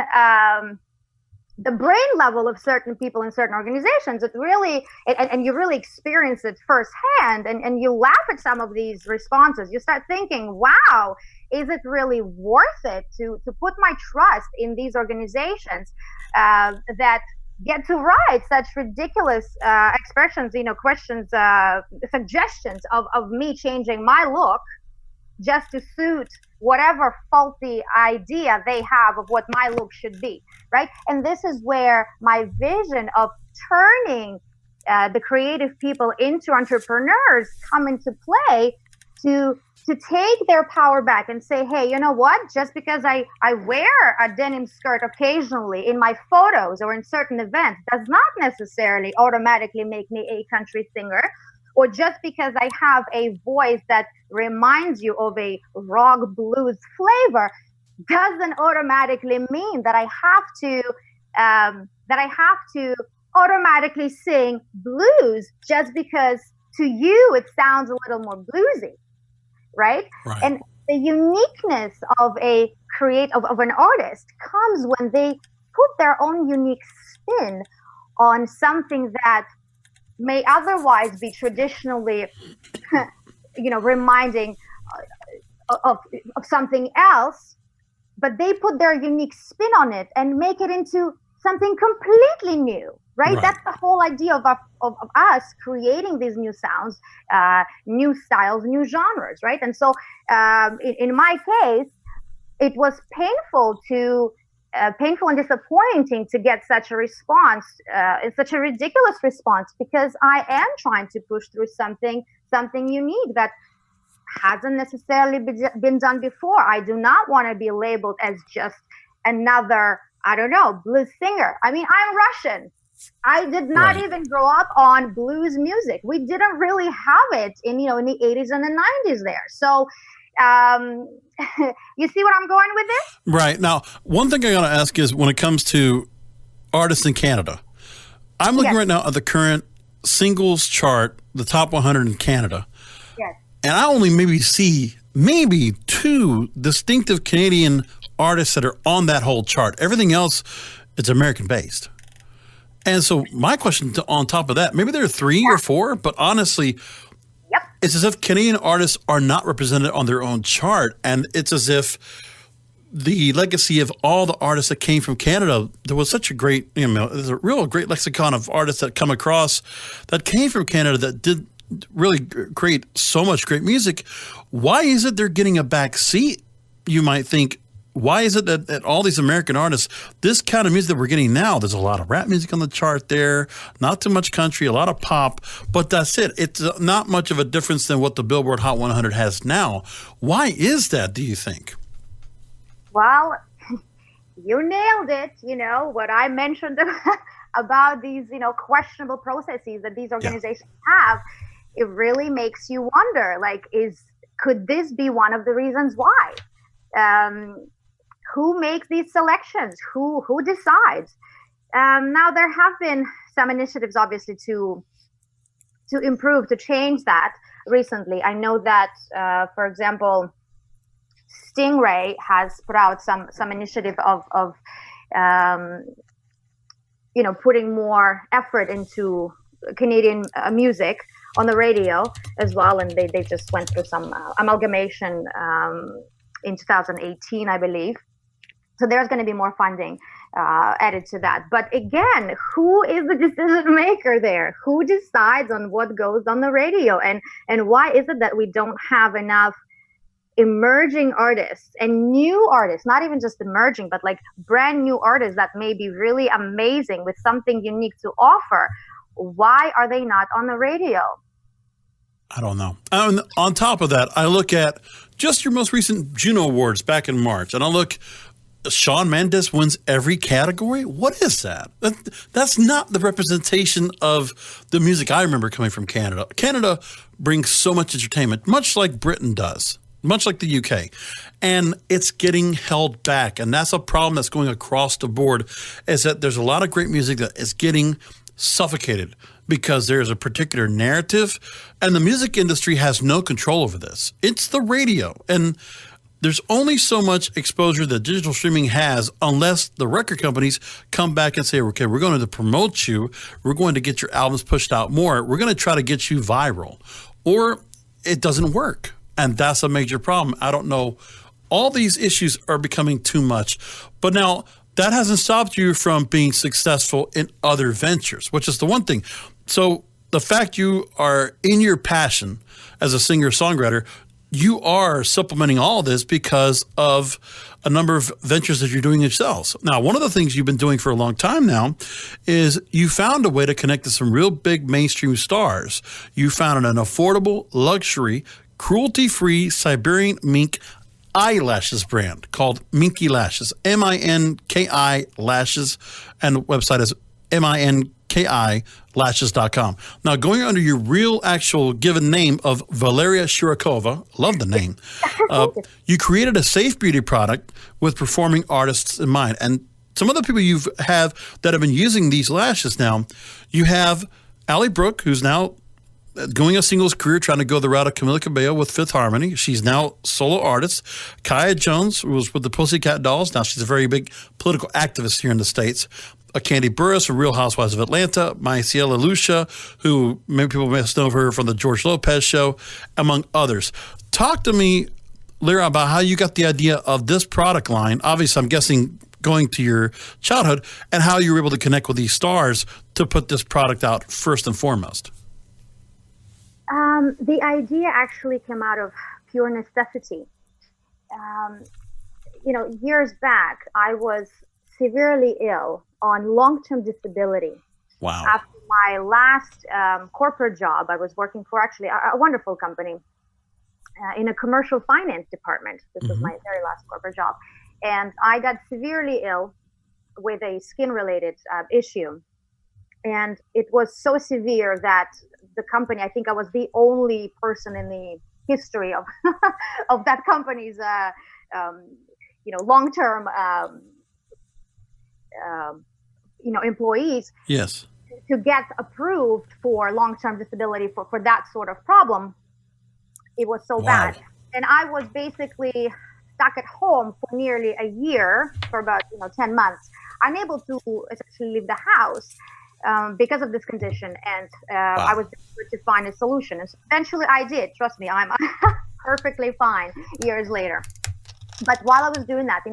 level of certain people in certain organizations, it really, and you really experience it firsthand, and you laugh at some of these responses. You start thinking, wow, is it really worth it to put my trust in these organizations that get to write such ridiculous expressions, you know, questions, suggestions of me changing my look just to suit whatever faulty idea they have of what my look should be, right? And this is where my vision of turning the creative people into entrepreneurs come into play, to take their power back and say, hey, you know what? Just because I wear a denim skirt occasionally in my photos or in certain events does not necessarily automatically make me a country singer. Or just because I have a voice that reminds you of a rock blues flavor doesn't automatically mean that I have to automatically sing blues just because to you it sounds a little more bluesy, right? And the uniqueness of of an artist comes when they put their own unique spin on something that may otherwise be traditionally, you know, reminding of something else, but they put their unique spin on it and make it into something completely new, right? That's the whole idea of us creating these new sounds, new styles, new genres, right? And so in my case, it was painful and disappointing to get such a response, such a ridiculous response, because I am trying to push through something unique that hasn't necessarily been done before. I do not want to be labeled as just another, I don't know, blues singer. I mean, I'm Russian. I did not even grow up on blues music. We didn't really have it in the 80s and the 90s there. So you see what I'm going with this? Right. Now, one thing I got to ask is when it comes to artists in Canada, I'm looking right now at the current singles chart, the top 100 in Canada. Yes. And I only see maybe 2 distinctive Canadian artists that are on that whole chart. Everything else is American based. And so my question on top of that, maybe there are 3 or 4, but honestly, it's as if Canadian artists are not represented on their own chart. And it's as if the legacy of all the artists that came from Canada, there was such a great, there's a real great lexicon of artists that come across that came from Canada that did really create so much great music. Why is it they're getting a back seat, you might think? Why is it that all these American artists, this kind of music that we're getting now, there's a lot of rap music on the chart there, not too much country, a lot of pop, but that's it. It's not much of a difference than what the Billboard Hot 100 has now. Why is that, do you think? Well, you nailed it. What I mentioned about these, questionable processes that these organizations have, it really makes you wonder, could this be one of the reasons why? Who makes these selections? Who decides? Now, there have been some initiatives, obviously, to improve, to change that recently. I know that, for example, Stingray has put out some initiative of putting more effort into Canadian music on the radio as well, and they just went through some amalgamation in 2018, I believe. So there's going to be more funding added to that. But again, who is the decision maker there? Who decides on what goes on the radio? And why is it that we don't have enough emerging artists and new artists, not even just emerging, but like brand new artists that may be really amazing with something unique to offer? Why are they not on the radio? I don't know. On top of that, I look at just your most recent Juno Awards back in March, and I look, Shawn Mendes wins every category. What is that? That's not the representation of the music I remember coming from Canada. Canada brings so much entertainment, much like Britain does, much like the UK, and it's getting held back. And that's a problem that's going across the board, is that there's a lot of great music that is getting suffocated because there's a particular narrative, and the music industry has no control over this. It's the radio, and there's only so much exposure that digital streaming has unless the record companies come back and say, okay, we're going to promote you. We're going to get your albums pushed out more. We're going to try to get you viral, or it doesn't work. And that's a major problem. I don't know. All these issues are becoming too much. But now that hasn't stopped you from being successful in other ventures, which is the one thing. So the fact you are in your passion as a singer-songwriter, you are supplementing all this because of a number of ventures that you're doing yourselves. Now, one of the things you've been doing for a long time now is you found a way to connect to some real big mainstream stars. You found an affordable, luxury, cruelty-free Siberian mink eyelashes brand called Minky Lashes, M-I-N-K-I Lashes, and the website is minkilashes.com. Now, going under your real actual given name of Valeria Shirokova, love the name, you created a safe beauty product with performing artists in mind. And some of the people you have that have been using these lashes now, you have Allie Brooke, who's now going a singles career, trying to go the route of Camila Cabello with Fifth Harmony. She's now solo artist. Kaya Jones, who was with the Pussycat Dolls. Now she's a very big political activist here in the States. Candy Burris, a Real Housewives of Atlanta. Maiciela Lucia, who many people may know her from the George Lopez show, among others. Talk to me, Lera, about how you got the idea of this product line. Obviously, I'm guessing going to your childhood, and how you were able to connect with these stars to put this product out first and foremost. The idea actually came out of pure necessity. Years back, I was severely ill on long-term disability. Wow. After my last corporate job, I was working for actually a wonderful company in a commercial finance department. This was my very last corporate job. And I got severely ill with a skin-related issue. And it was so severe that the company, I think I was the only person in the history of of that company's long-term employees. Yes. To get approved for long-term disability for that sort of problem, it was so bad. And I was basically stuck at home for nearly a year, for about 10 months, unable to essentially leave the house. Because of this condition, and I was desperate to find a solution. And so eventually I did. Trust me, I'm perfectly fine years later. But while I was doing that,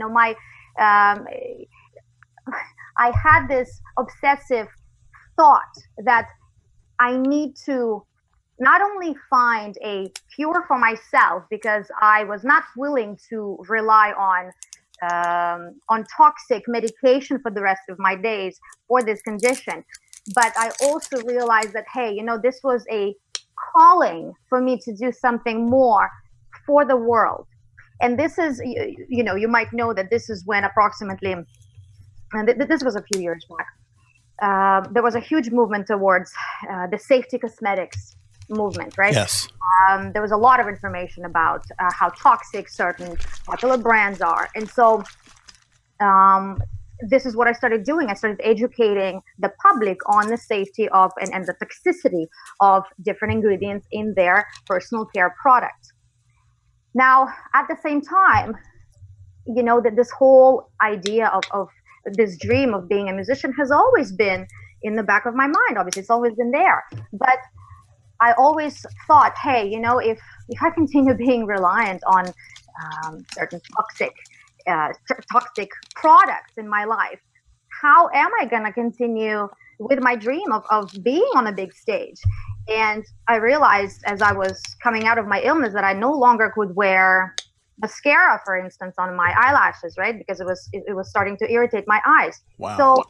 I had this obsessive thought that I need to not only find a cure for myself, because I was not willing to rely on toxic medication for the rest of my days for this condition. But I also realized that, hey, this was a calling for me to do something more for the world. And this is, you might know that this is when approximately, and this was a few years back, there was a huge movement towards the safety cosmetics movement, right? Yes. There was a lot of information about how toxic certain popular brands are. And so this is what I started doing. I started educating the public on the safety of and the toxicity of different ingredients in their personal care products. Now, at the same time, that this whole idea of this dream of being a musician has always been in the back of my mind. Obviously, it's always been there. But I always thought, hey, if I continue being reliant on certain toxic toxic products in my life, how am I going to continue with my dream of being on a big stage? And I realized as I was coming out of my illness that I no longer could wear mascara, for instance, on my eyelashes, right? Because it was starting to irritate my eyes. Wow.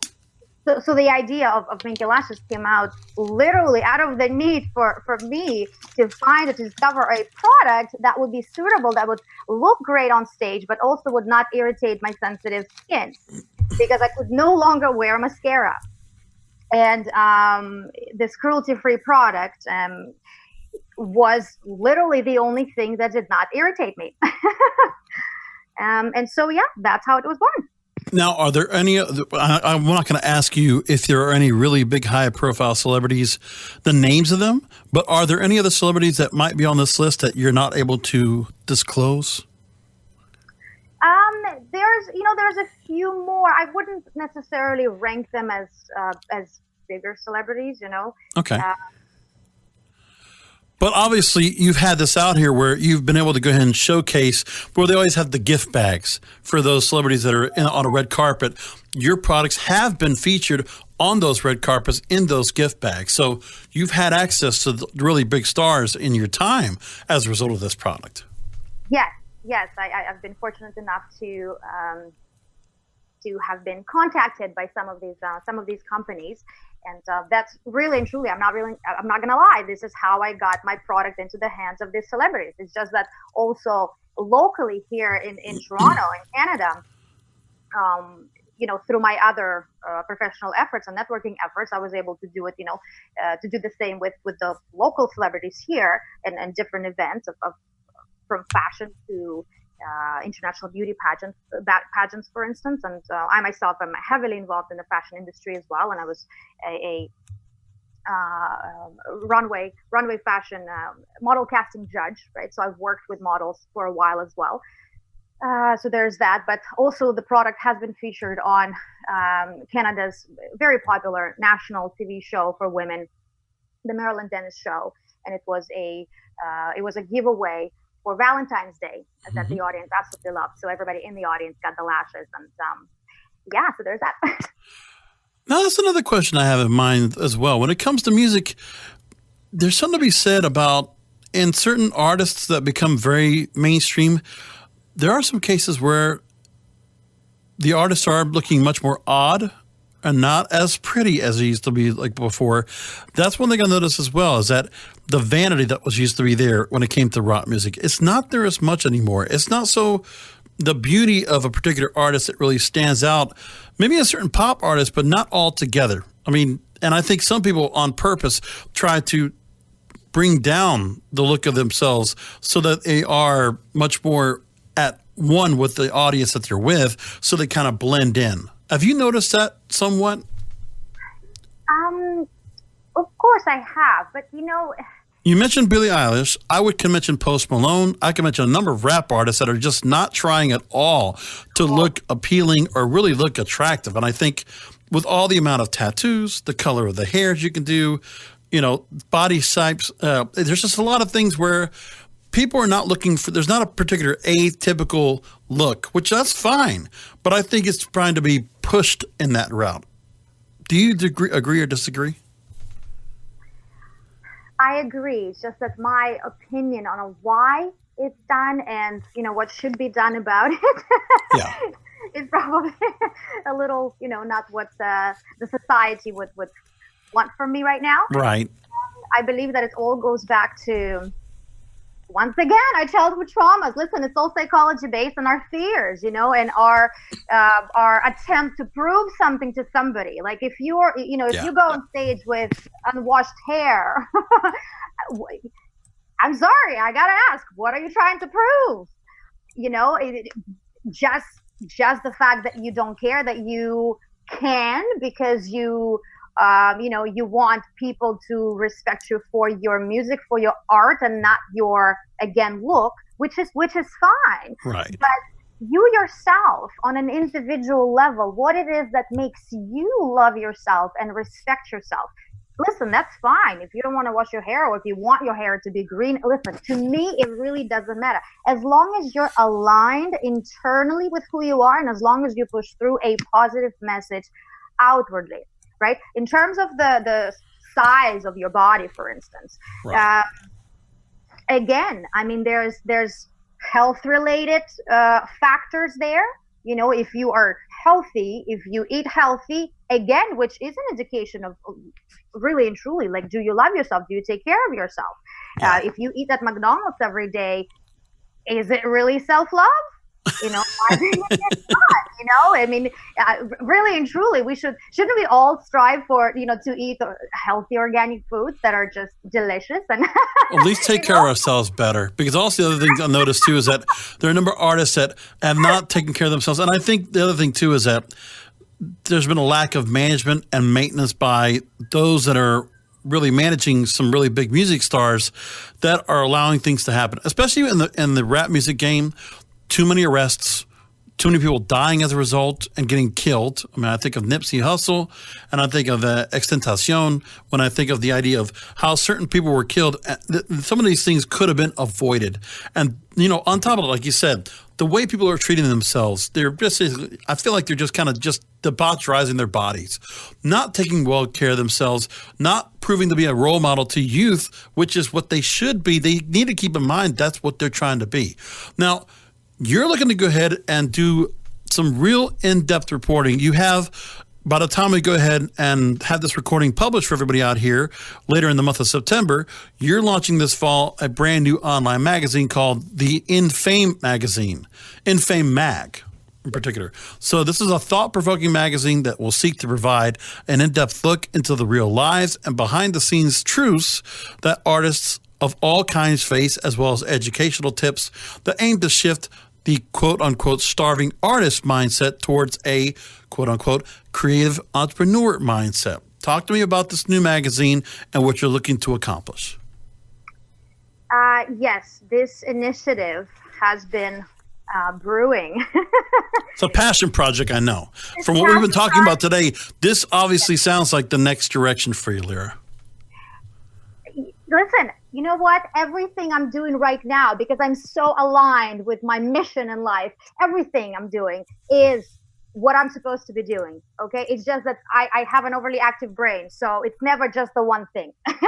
So the idea of Minky Lashes came out literally out of the need for me to discover a product that would be suitable, that would look great on stage, but also would not irritate my sensitive skin, because I could no longer wear mascara. And this cruelty-free product was literally the only thing that did not irritate me. And so, yeah, that's how it was born. Now, are there any, I'm not going to ask you if there are any really big high-profile celebrities, the names of them, but are there any other celebrities that might be on this list that you're not able to disclose? There's a few more. I wouldn't necessarily rank them as bigger celebrities, Okay. But obviously, you've had this out here where you've been able to go ahead and showcase, where they always have the gift bags for those celebrities that are on a red carpet. Your products have been featured on those red carpets in those gift bags. So you've had access to the really big stars in your time as a result of this product. Yes. I've been fortunate enough to have been contacted by some of these companies. And that's really and truly, I'm not going to lie, this is how I got my product into the hands of these celebrities. It's just that also locally here in Toronto, in Canada, through my other professional efforts and networking efforts, I was able to do it, to do the same with the local celebrities here and different events of from fashion to international beauty pageants, for instance. And I myself am heavily involved in the fashion industry as well. And I was a runway fashion model casting judge, right? So I've worked with models for a while as well. So there's that. But also the product has been featured on Canada's very popular national TV show for women, the Marilyn Dennis Show. And it was a giveaway for Valentine's Day that the audience absolutely loved. So everybody in the audience got the lashes, and so there's that. Now, that's another question I have in mind as well. When it comes to music, there's something to be said about, in certain artists that become very mainstream, there are some cases where the artists are looking much more odd and not as pretty as they used to be like before. That's one thing I noticed as well, is that the vanity that was used to be there when it came to rock music, it's not there as much anymore. It's not so the beauty of a particular artist that really stands out. Maybe a certain pop artist, but not all together. I mean, and I think some people on purpose try to bring down the look of themselves so that they are much more at one with the audience that they're with, so they kind of blend in. Have you noticed that somewhat? Of course I have, but You mentioned Billie Eilish. I can mention Post Malone. I can mention a number of rap artists that are just not trying at all to look appealing or really look attractive. And I think with all the amount of tattoos, the color of the hairs you can do, body types, there's just a lot of things where people are not looking for, there's not a particular atypical look, which that's fine. But I think it's trying to be pushed in that route. Do you agree or disagree? I agree. It's just that my opinion on why it's done and, what should be done about it is probably a little, not what the society would want from me right now. Right. I believe that it all goes back to, once again, our childhood traumas. Listen, it's all psychology based on our fears, and our attempt to prove something to somebody. Like if you're, if you go on stage with unwashed hair, I'm sorry, I gotta ask, what are you trying to prove? Just the fact that you don't care, that you can, because you want people to respect you for your music, for your art, and not your, again, look, which is fine. Right. But you yourself, on an individual level, what it is that makes you love yourself and respect yourself. listen, that's fine. If you don't want to wash your hair, or if you want your hair to be green, listen, to me, it really doesn't matter. As long as you're aligned internally with who you are, and as long as you push through a positive message outwardly, right? In terms of the size of your body, for instance, Right. again, I mean, there's health related factors there. If you are healthy, if you eat healthy, again, which is an indication of really and truly, like, do you love yourself? Do you take care of yourself? Yeah. If you eat at McDonald's every day, is it really self-love? I think it's not. I mean, really and truly, shouldn't we all strive for, to eat healthy organic foods that are just delicious and At least take care of ourselves better. Because also the other thing I noticed too is that there are a number of artists that have not taken care of themselves. And I think the other thing too is that there's been a lack of management and maintenance by those that are really managing some really big music stars that are allowing things to happen, especially in the rap music game. Too many arrests, too many people dying as a result and getting killed. I mean, I think of Nipsey Hussle, and I think of Extentacion when I think of the idea of how certain people were killed. Some of these things could have been avoided. And, on top of it, like you said, the way people are treating themselves, they're just, I feel like they're just kind of just debaucherizing their bodies, not taking well care of themselves, not proving to be a role model to youth, which is what they should be. They need to keep in mind that's what they're trying to be. Now, you're looking to go ahead and do some real in-depth reporting. You have, by the time we go ahead and have this recording published for everybody out here later in the month of September, you're launching this fall a brand new online magazine called the Infame Magazine, Infame Mag in particular. So this is a thought-provoking magazine that will seek to provide an in-depth look into the real lives and behind-the-scenes truths that artists of all kinds face, as well as educational tips that aim to shift the quote-unquote starving artist mindset towards a quote-unquote creative entrepreneur mindset. Talk to me about this new magazine and what you're looking to accomplish. Yes, this initiative has been brewing. It's a passion project, I know. From what we've been talking about today, this obviously sounds like the next direction for you, Lera. Listen, you know what? Everything I'm doing right now, because I'm so aligned with my mission in life, everything I'm doing is what I'm supposed to be doing. Okay. It's just that I have an overly active brain. So it's never just the one thing. I'm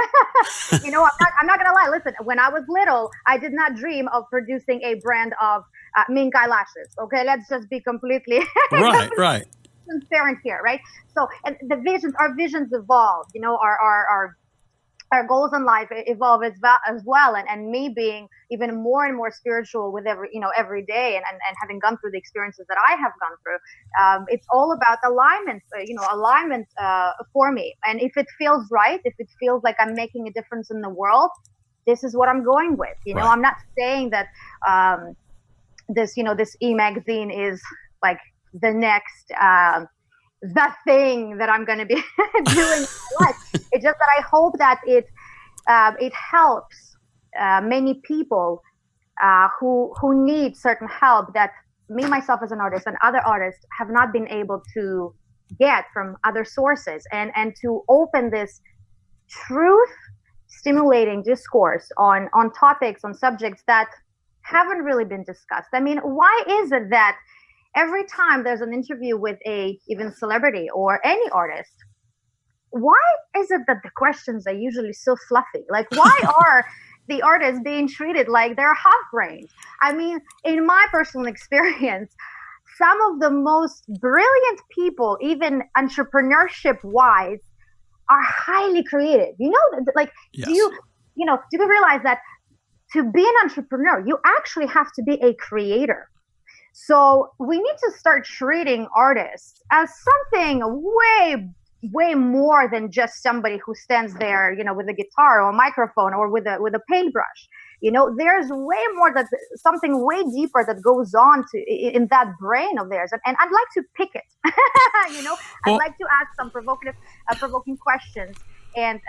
not going to lie. Listen, when I was little, I did not dream of producing a brand of mink eyelashes. Okay. Let's just be completely right. transparent here. Right. So, and our visions evolve, our goals in life evolve as well. And me being even more and more spiritual with every day and having gone through the experiences that I have gone through, it's all about alignment, for me. And if it feels right, if it feels like I'm making a difference in the world, this is what I'm going with. Right. I'm not saying that this e-magazine is like the next the thing that I'm going to be doing in my life. It's just that I hope that it helps many people who need certain help that me, myself as an artist and other artists have not been able to get from other sources, and to open this truth stimulating discourse on topics, on subjects that haven't really been discussed. I mean, why is it that every time there's an interview with even celebrity or any artist, why is it that the questions are usually so fluffy? Like, why are the artists being treated like they're half-brained? I mean, in my personal experience, some of the most brilliant people, even entrepreneurship-wise, are highly creative. Yes. Do you realize that to be an entrepreneur, you actually have to be a creator? So we need to start treating artists as something way more than just somebody who stands there, with a guitar or a microphone or with a paintbrush. There's way more, something way deeper that goes on in that brain of theirs, and I'd like to pick it. I'd like to ask some provoking questions and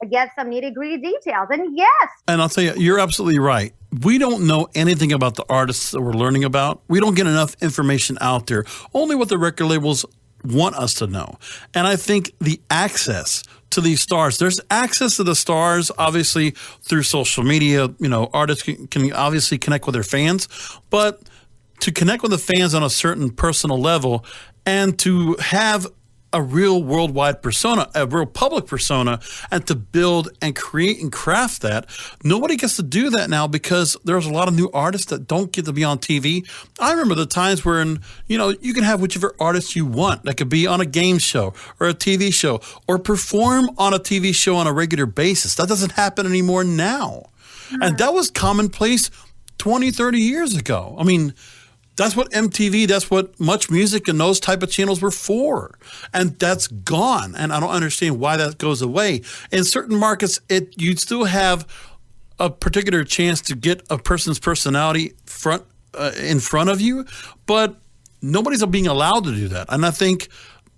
get some nitty-gritty details. And yes. And I'll tell you, you're absolutely right. We don't know anything about the artists that we're learning about. We don't get enough information out there. Only what the record labels want us to know. And I think the access to these stars, there's access to the stars, obviously, through social media. Artists can obviously connect with their fans, but to connect with the fans on a certain personal level and to have a real worldwide persona, a real public persona, and to build and create and craft that. Nobody gets to do that now because there's a lot of new artists that don't get to be on TV. I remember the times when, you can have whichever artist you want. That could be on a game show or a TV show or perform on a TV show on a regular basis. That doesn't happen anymore now. And that was commonplace 20, 30 years ago. I mean, that's what MTV, that's what Much Music and those type of channels were for. And that's gone. And I don't understand why that goes away. In certain markets, you'd still have a particular chance to get a person's personality in front of you, but nobody's being allowed to do that. And I think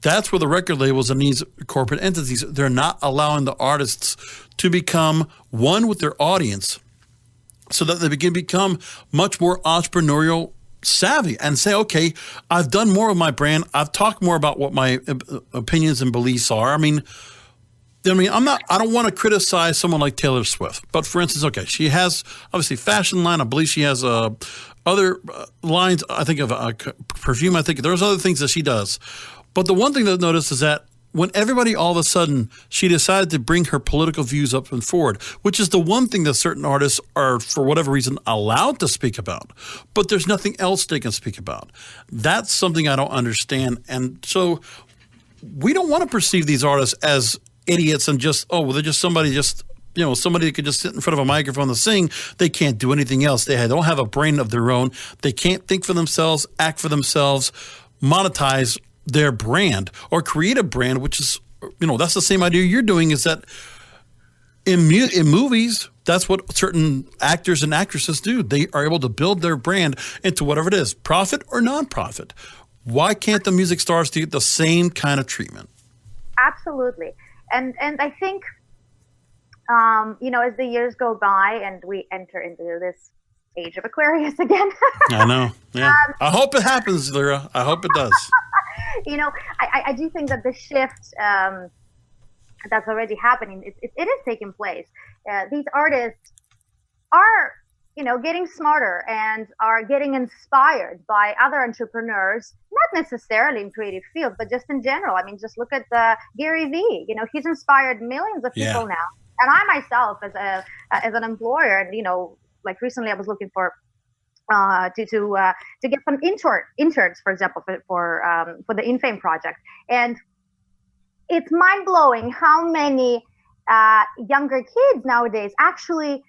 that's where the record labels and these corporate entities, they're not allowing the artists to become one with their audience so that they can become much more entrepreneurial savvy and say, okay, I've done more of my brand. I've talked more about what my opinions and beliefs are. I mean, I don't want to criticize someone like Taylor Swift, but for instance, okay, she has obviously fashion line. I believe she has other lines. I think of perfume. I think there's other things that she does. But the one thing that I've noticed is that when everybody all of a sudden, she decided to bring her political views up and forward, which is the one thing that certain artists are, for whatever reason, allowed to speak about. But there's nothing else they can speak about. That's something I don't understand. And so we don't want to perceive these artists as idiots and just, they're just somebody somebody that could just sit in front of a microphone and sing. They can't do anything else. They don't have a brain of their own. They can't think for themselves, act for themselves, monetize their brand or create a brand, which is, that's the same idea you're doing, is that in movies, that's what certain actors and actresses do. They are able to build their brand into whatever it is, profit or non-profit. Why can't the music stars get the same kind of treatment? Absolutely. And I think, as the years go by and we enter into this age of Aquarius again. I know. Yeah. I hope it happens, Lera. I hope it does. I do think that the shift that's already happening, it is taking place. These artists are, getting smarter and are getting inspired by other entrepreneurs, not necessarily in creative fields, but just in general. I mean, just look at Gary Vee. He's inspired millions of people now. And I myself, as an employer, and like recently, I was looking for to get some interns, for example, for the Infame project, and it's mind blowing how many younger kids nowadays actually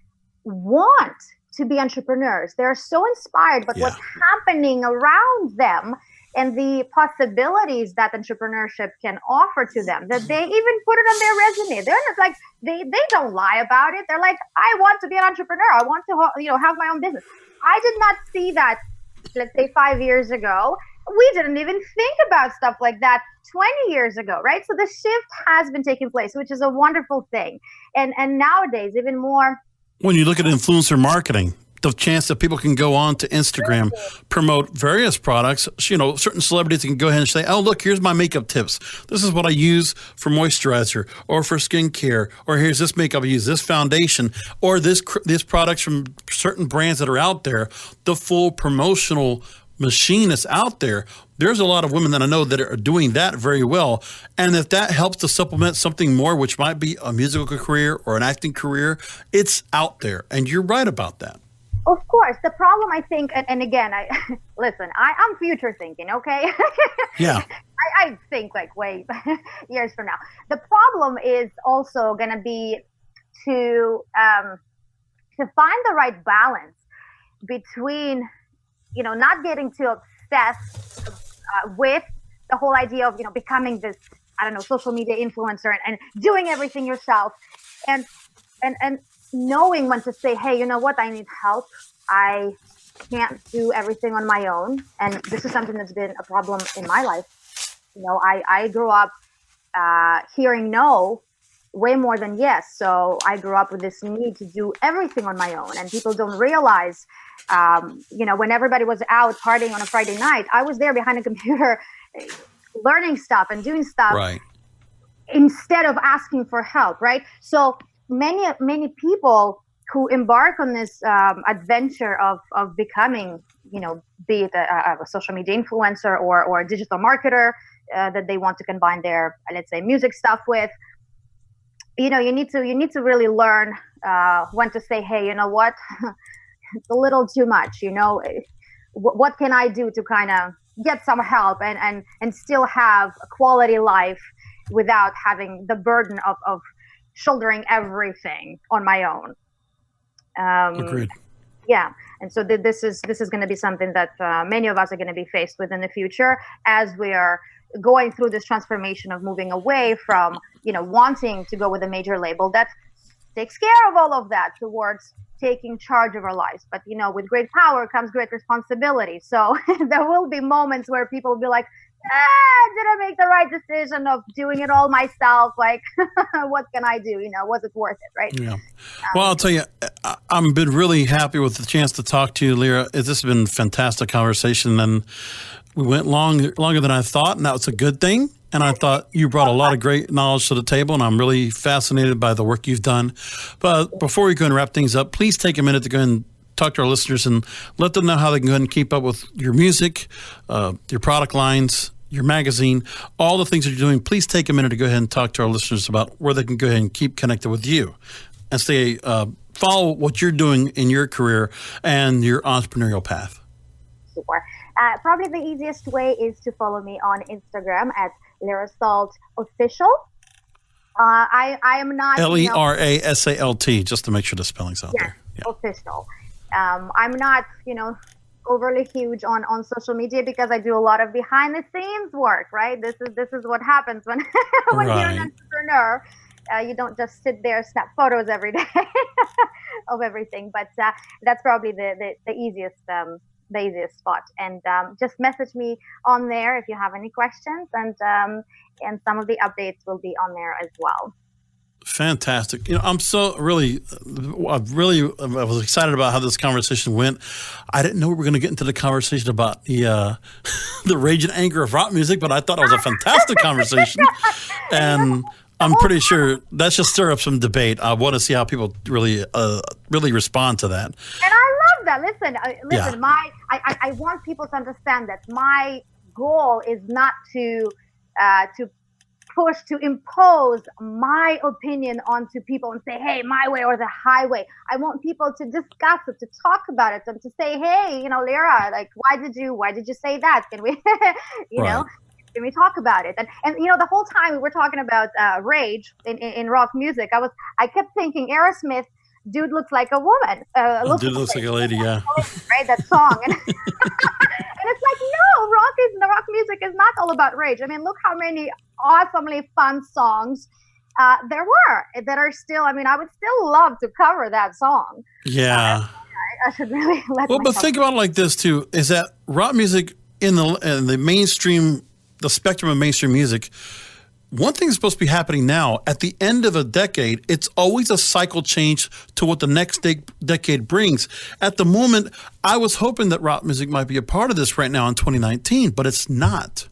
want to be entrepreneurs. They're so inspired by what's happening around them and the possibilities that entrepreneurship can offer to them, that they even put it on their resume. They're not like, they don't lie about it. They're like, I want to be an entrepreneur. I want to, have my own business. I did not see that, let's say 5 years ago. We didn't even think about stuff like that 20 years ago, right? So the shift has been taking place, which is a wonderful thing. And nowadays, even more. When you look at influencer marketing, the chance that people can go on to Instagram, promote various products, certain celebrities can go ahead and say, oh, look, here's my makeup tips. This is what I use for moisturizer or for skincare, or here's this makeup I use, this foundation, or this products from certain brands that are out there. The full promotional machine is out there. There's a lot of women that I know that are doing that very well. And if that helps to supplement something more, which might be a musical career or an acting career, it's out there. And you're right about that. Of course. The problem, I think, and again, I'm future thinking, okay? Yeah. I think like way years from now. The problem is also going to be to find the right balance between, not getting too obsessed with the whole idea of, becoming this, social media influencer and doing everything yourself, and knowing when to say, hey, you know what, I need help. I can't do everything on my own. And this is something that's been a problem in my life. I grew up hearing no way more than yes. So I grew up with this need to do everything on my own. And people don't realize, when everybody was out partying on a Friday night, I was there behind a computer learning stuff and doing stuff Right. instead of asking for help, right? So many people who embark on this adventure of becoming, be it a social media influencer or a digital marketer that they want to combine their, let's say, music stuff with, you need to really learn when to say, hey, you know what, it's a little too much. What can I do to kind of get some help and still have a quality life without having the burden of shouldering everything on my own. Agreed. Yeah, and so this is going to be something that many of us are going to be faced with in the future as we are going through this transformation of moving away from wanting to go with a major label that takes care of all of that towards taking charge of our lives. But with great power comes great responsibility. So there will be moments where people will be like, did I make the right decision of doing it all myself? Like, what can I do? Was it worth it? Right. Yeah. Well, I'll tell you, I've been really happy with the chance to talk to you, Lera. This has been a fantastic conversation, and we went longer than I thought, and that was a good thing. And I thought you brought a lot of great knowledge to the table, and I'm really fascinated by the work you've done. But before we go and wrap things up, please take a minute to go and talk to our listeners and let them know how they can go ahead and keep up with your music, your product lines, your magazine, all the things that you're doing. Please take a minute to go ahead and talk to our listeners about where they can go ahead and keep connected with you and stay, follow what you're doing in your career and your entrepreneurial path. Sure. Probably the easiest way is to follow me on Instagram at Lera Salt Official. I am not LERASALT, just to make sure the spelling's out there. Yeah. Official. I'm not, overly huge on social media because I do a lot of behind the scenes work, right? This is what happens when when you're an entrepreneur. You don't just sit there, snap photos every day of everything. But that's probably the easiest spot. And just message me on there if you have any questions, and some of the updates will be on there as well. Fantastic. I'm so I was excited about how this conversation went. I didn't know we were going to get into the conversation about the rage and anger of rock music, but I thought it was a fantastic conversation. And I'm pretty sure that should stir up some debate. I want to see how people really respond to that. And I love that. Listen. Yeah. I want people to understand that my goal is not to push, to impose my opinion onto people and say, hey, my way or the highway. I want people to discuss it, to talk about it, and to say, hey, Lera, like, why did you say that? Can we, can we talk about it? And the whole time we were talking about rage in rock music, I kept thinking Aerosmith, dude looks like a woman. Dude looks like a lady, yeah. Right, that song. And it's like, no, rock music is not all about rage. I mean, look how many awesomely fun songs there were that are still, I would still love to cover that song. Yeah. I should really let Well, but think about it like this, too, is that rock music in the mainstream, the spectrum of mainstream music, one thing is supposed to be happening now. At the end of a decade, it's always a cycle change to what the next decade brings. At the moment, I was hoping that rock music might be a part of this right now in 2019, but it's not.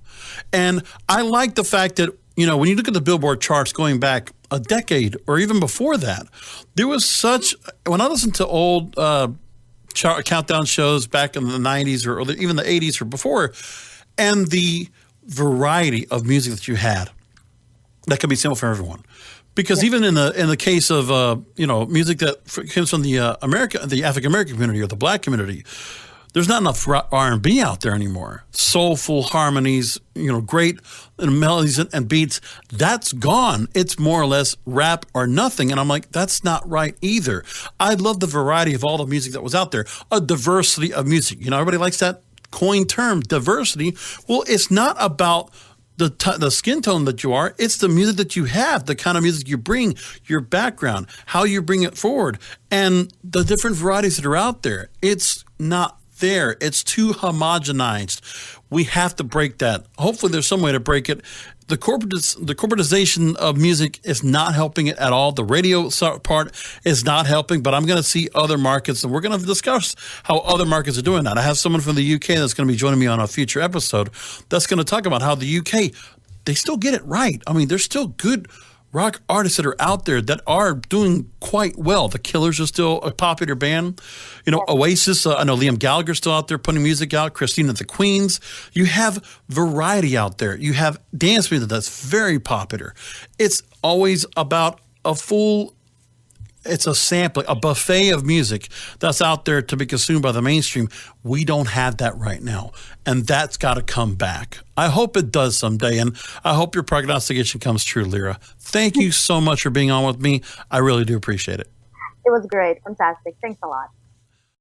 And I like the fact that, when you look at the Billboard charts going back a decade or even before that, there was when I listened to old countdown shows back in the 90s or even the 80s or before, and the variety of music that you had, that could be simple for everyone, because even in the case of music that comes from the African American community or the Black community, there's not enough R&B out there anymore. Soulful harmonies, great melodies and beats. That's gone. It's more or less rap or nothing. And I'm like, that's not right either. I love the variety of all the music that was out there. A diversity of music. Everybody likes that coined term, diversity. Well, it's not about the skin tone that you are. It's the music that you have, the kind of music you bring, your background, how you bring it forward, and the different varieties that are out there. It's not there. It's too homogenized. We have to break that. Hopefully there's some way to break it. the corporatization of music is not helping it at all. The radio part is not helping, but I'm going to see other markets, and we're going to discuss how other markets are doing that. I have someone from the UK that's going to be joining me on a future episode that's going to talk about how the UK, they still get it right. I mean, there's still good rock artists that are out there that are doing quite well. The Killers are still a popular band. You know, Oasis, I know Liam Gallagher's still out there putting music out. Christine and the Queens. You have variety out there. You have dance music that's very popular. It's always about it's a sampling, a buffet of music that's out there to be consumed by the mainstream. We don't have that right now, and that's got to come back. I hope it does someday, and I hope your prognostication comes true, Lera. Thank you so much for being on with me. I really do appreciate it. It was great. Fantastic. Thanks a lot.